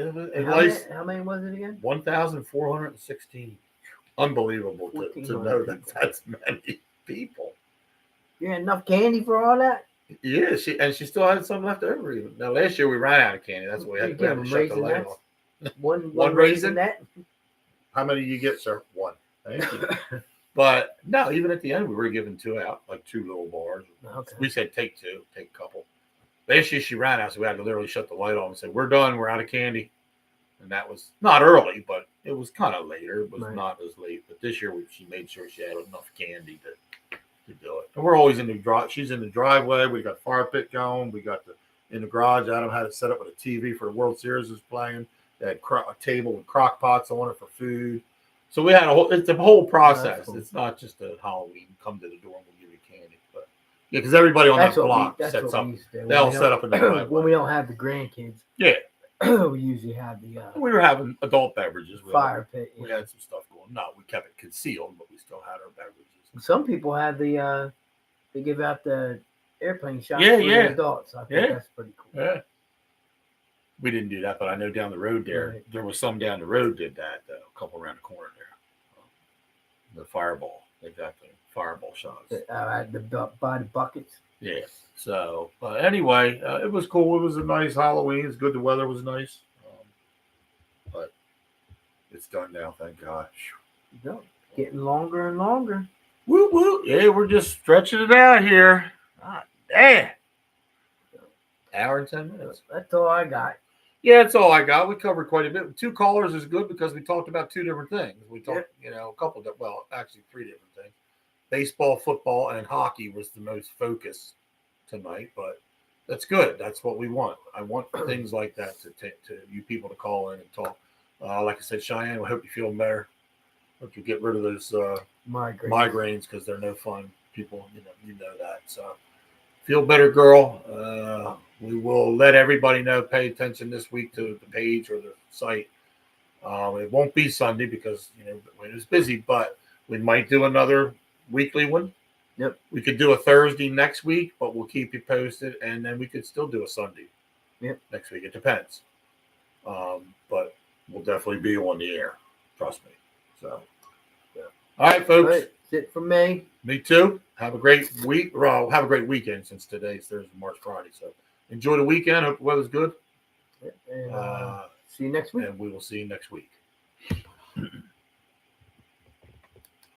How many was it again? 1,416. Unbelievable to know that that's many people. You had enough candy for all that? Yeah, she still had some left over. Even now, last year we ran out of candy. That's why we had to shut the light off. One raisin net. How many do you get, sir? 1. Thank you. But no, even at the end we were giving 2 out, like 2 little bars. Okay. We said take 2, take a couple. Last year she ran out, so we had to literally shut the light off and say, "We're done. We're out of candy." And that was not early, but it was kind of later. It was not as late. But this year she made sure she had enough candy to do it. And we're always in the drive. She's in the driveway. We got fire pit going. We got in the garage. Adam had it set up with a TV for the World Series was playing. They had a table with crock pots on it for food. So we had it's a whole process. Cool. It's not just a Halloween. Come to the door and we'll give you candy. But yeah, because everybody on that block sets up. They all set up in the driveway. When we don't have the grandkids. Yeah. We usually have the. We were having adult beverages. Fire pit. We had some stuff going. No, we kept it concealed, but we still had our beverages. Some people have the. They give out the airplane shots for the adults. I think that's pretty cool. Yeah. We didn't do that, but I know down the road there was some down the road did that. A couple around the corner there. The fireball. They got the fireball shots. By the buckets. Yeah. So, but anyway, it was cool. It was a nice Halloween. It's good. The weather was nice. But it's done now, thank God. Getting longer and longer. Woo woo. Yeah, we're just stretching it out here. Ah, damn. Hour and 10 minutes. That's all I got. Yeah, that's all I got. We covered quite a bit. 2 callers is good because we talked about 2 different things. We talked, a couple of, well, actually 3 different things. Baseball, football, and hockey was the most focus tonight, but that's good. That's what we want. I want things like that to you people to call in and talk. Like I said, Cheyenne, I hope you feel better. Hope you get rid of those migraines because they're no fun. People, you know that. So feel better, girl. We will let everybody know. Pay attention this week to the page or the site. It won't be Sunday because when it's busy, but we might do another weekly one. Yep. We could do a Thursday next week, but we'll keep you posted, and then we could still do a Sunday. next week. It depends. But we'll definitely be on the air. Trust me. So, yeah. All right, folks. All right, that's it from me. Me too. Have a great week. Well, have a great weekend since today's Thursday, March Friday. So enjoy the weekend. Hope the weather's good. And see you next week. And we will see you next week.